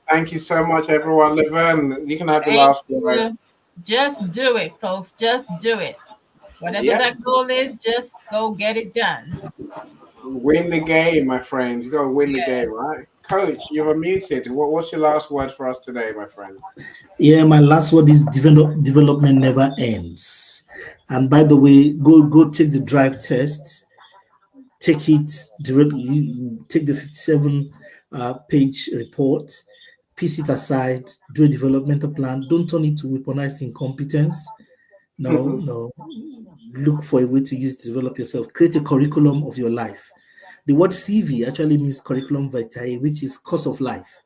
Thank you so much, everyone. Laverne, you can have the last word. Just do it, folks. Just do it. Whatever that goal is, just go get it done. Win the game, my friends. You got to win the game, right? Coach, you're muted. What's your last word for us today, my friend? Yeah, my last word is development never ends. And by the way, go take the drive test. Take it, take the 57 page report, piece it aside, do a developmental plan. Don't turn it to weaponized incompetence. No. Look for a way to use to develop yourself. Create a curriculum of your life. The word CV actually means curriculum vitae, which is course of life,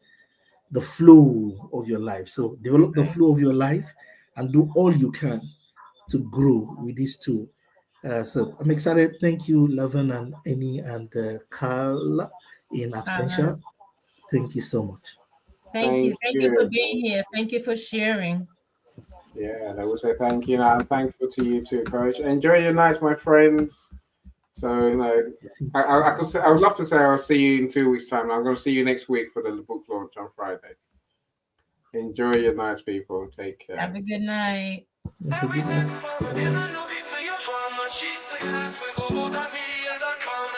the flow of your life. So develop the flow of your life and do all you can to grow with these two. So I'm excited. Thank you, Laverne and Amy and Karla in absentia. Thank you so much. Thank you. Thank you for being here. Thank you for sharing. Yeah, I will say thank you. I'm thankful to you too, Coach. Enjoy your night, my friends. So, I would love to say I'll see you in 2 weeks' time. I'm going to see you next week for the book launch on Friday. Enjoy your night, people. Take care. Have a good night.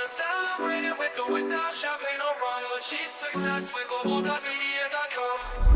Celebrate it with or without champagne or rum. Achieve success with global.media.com.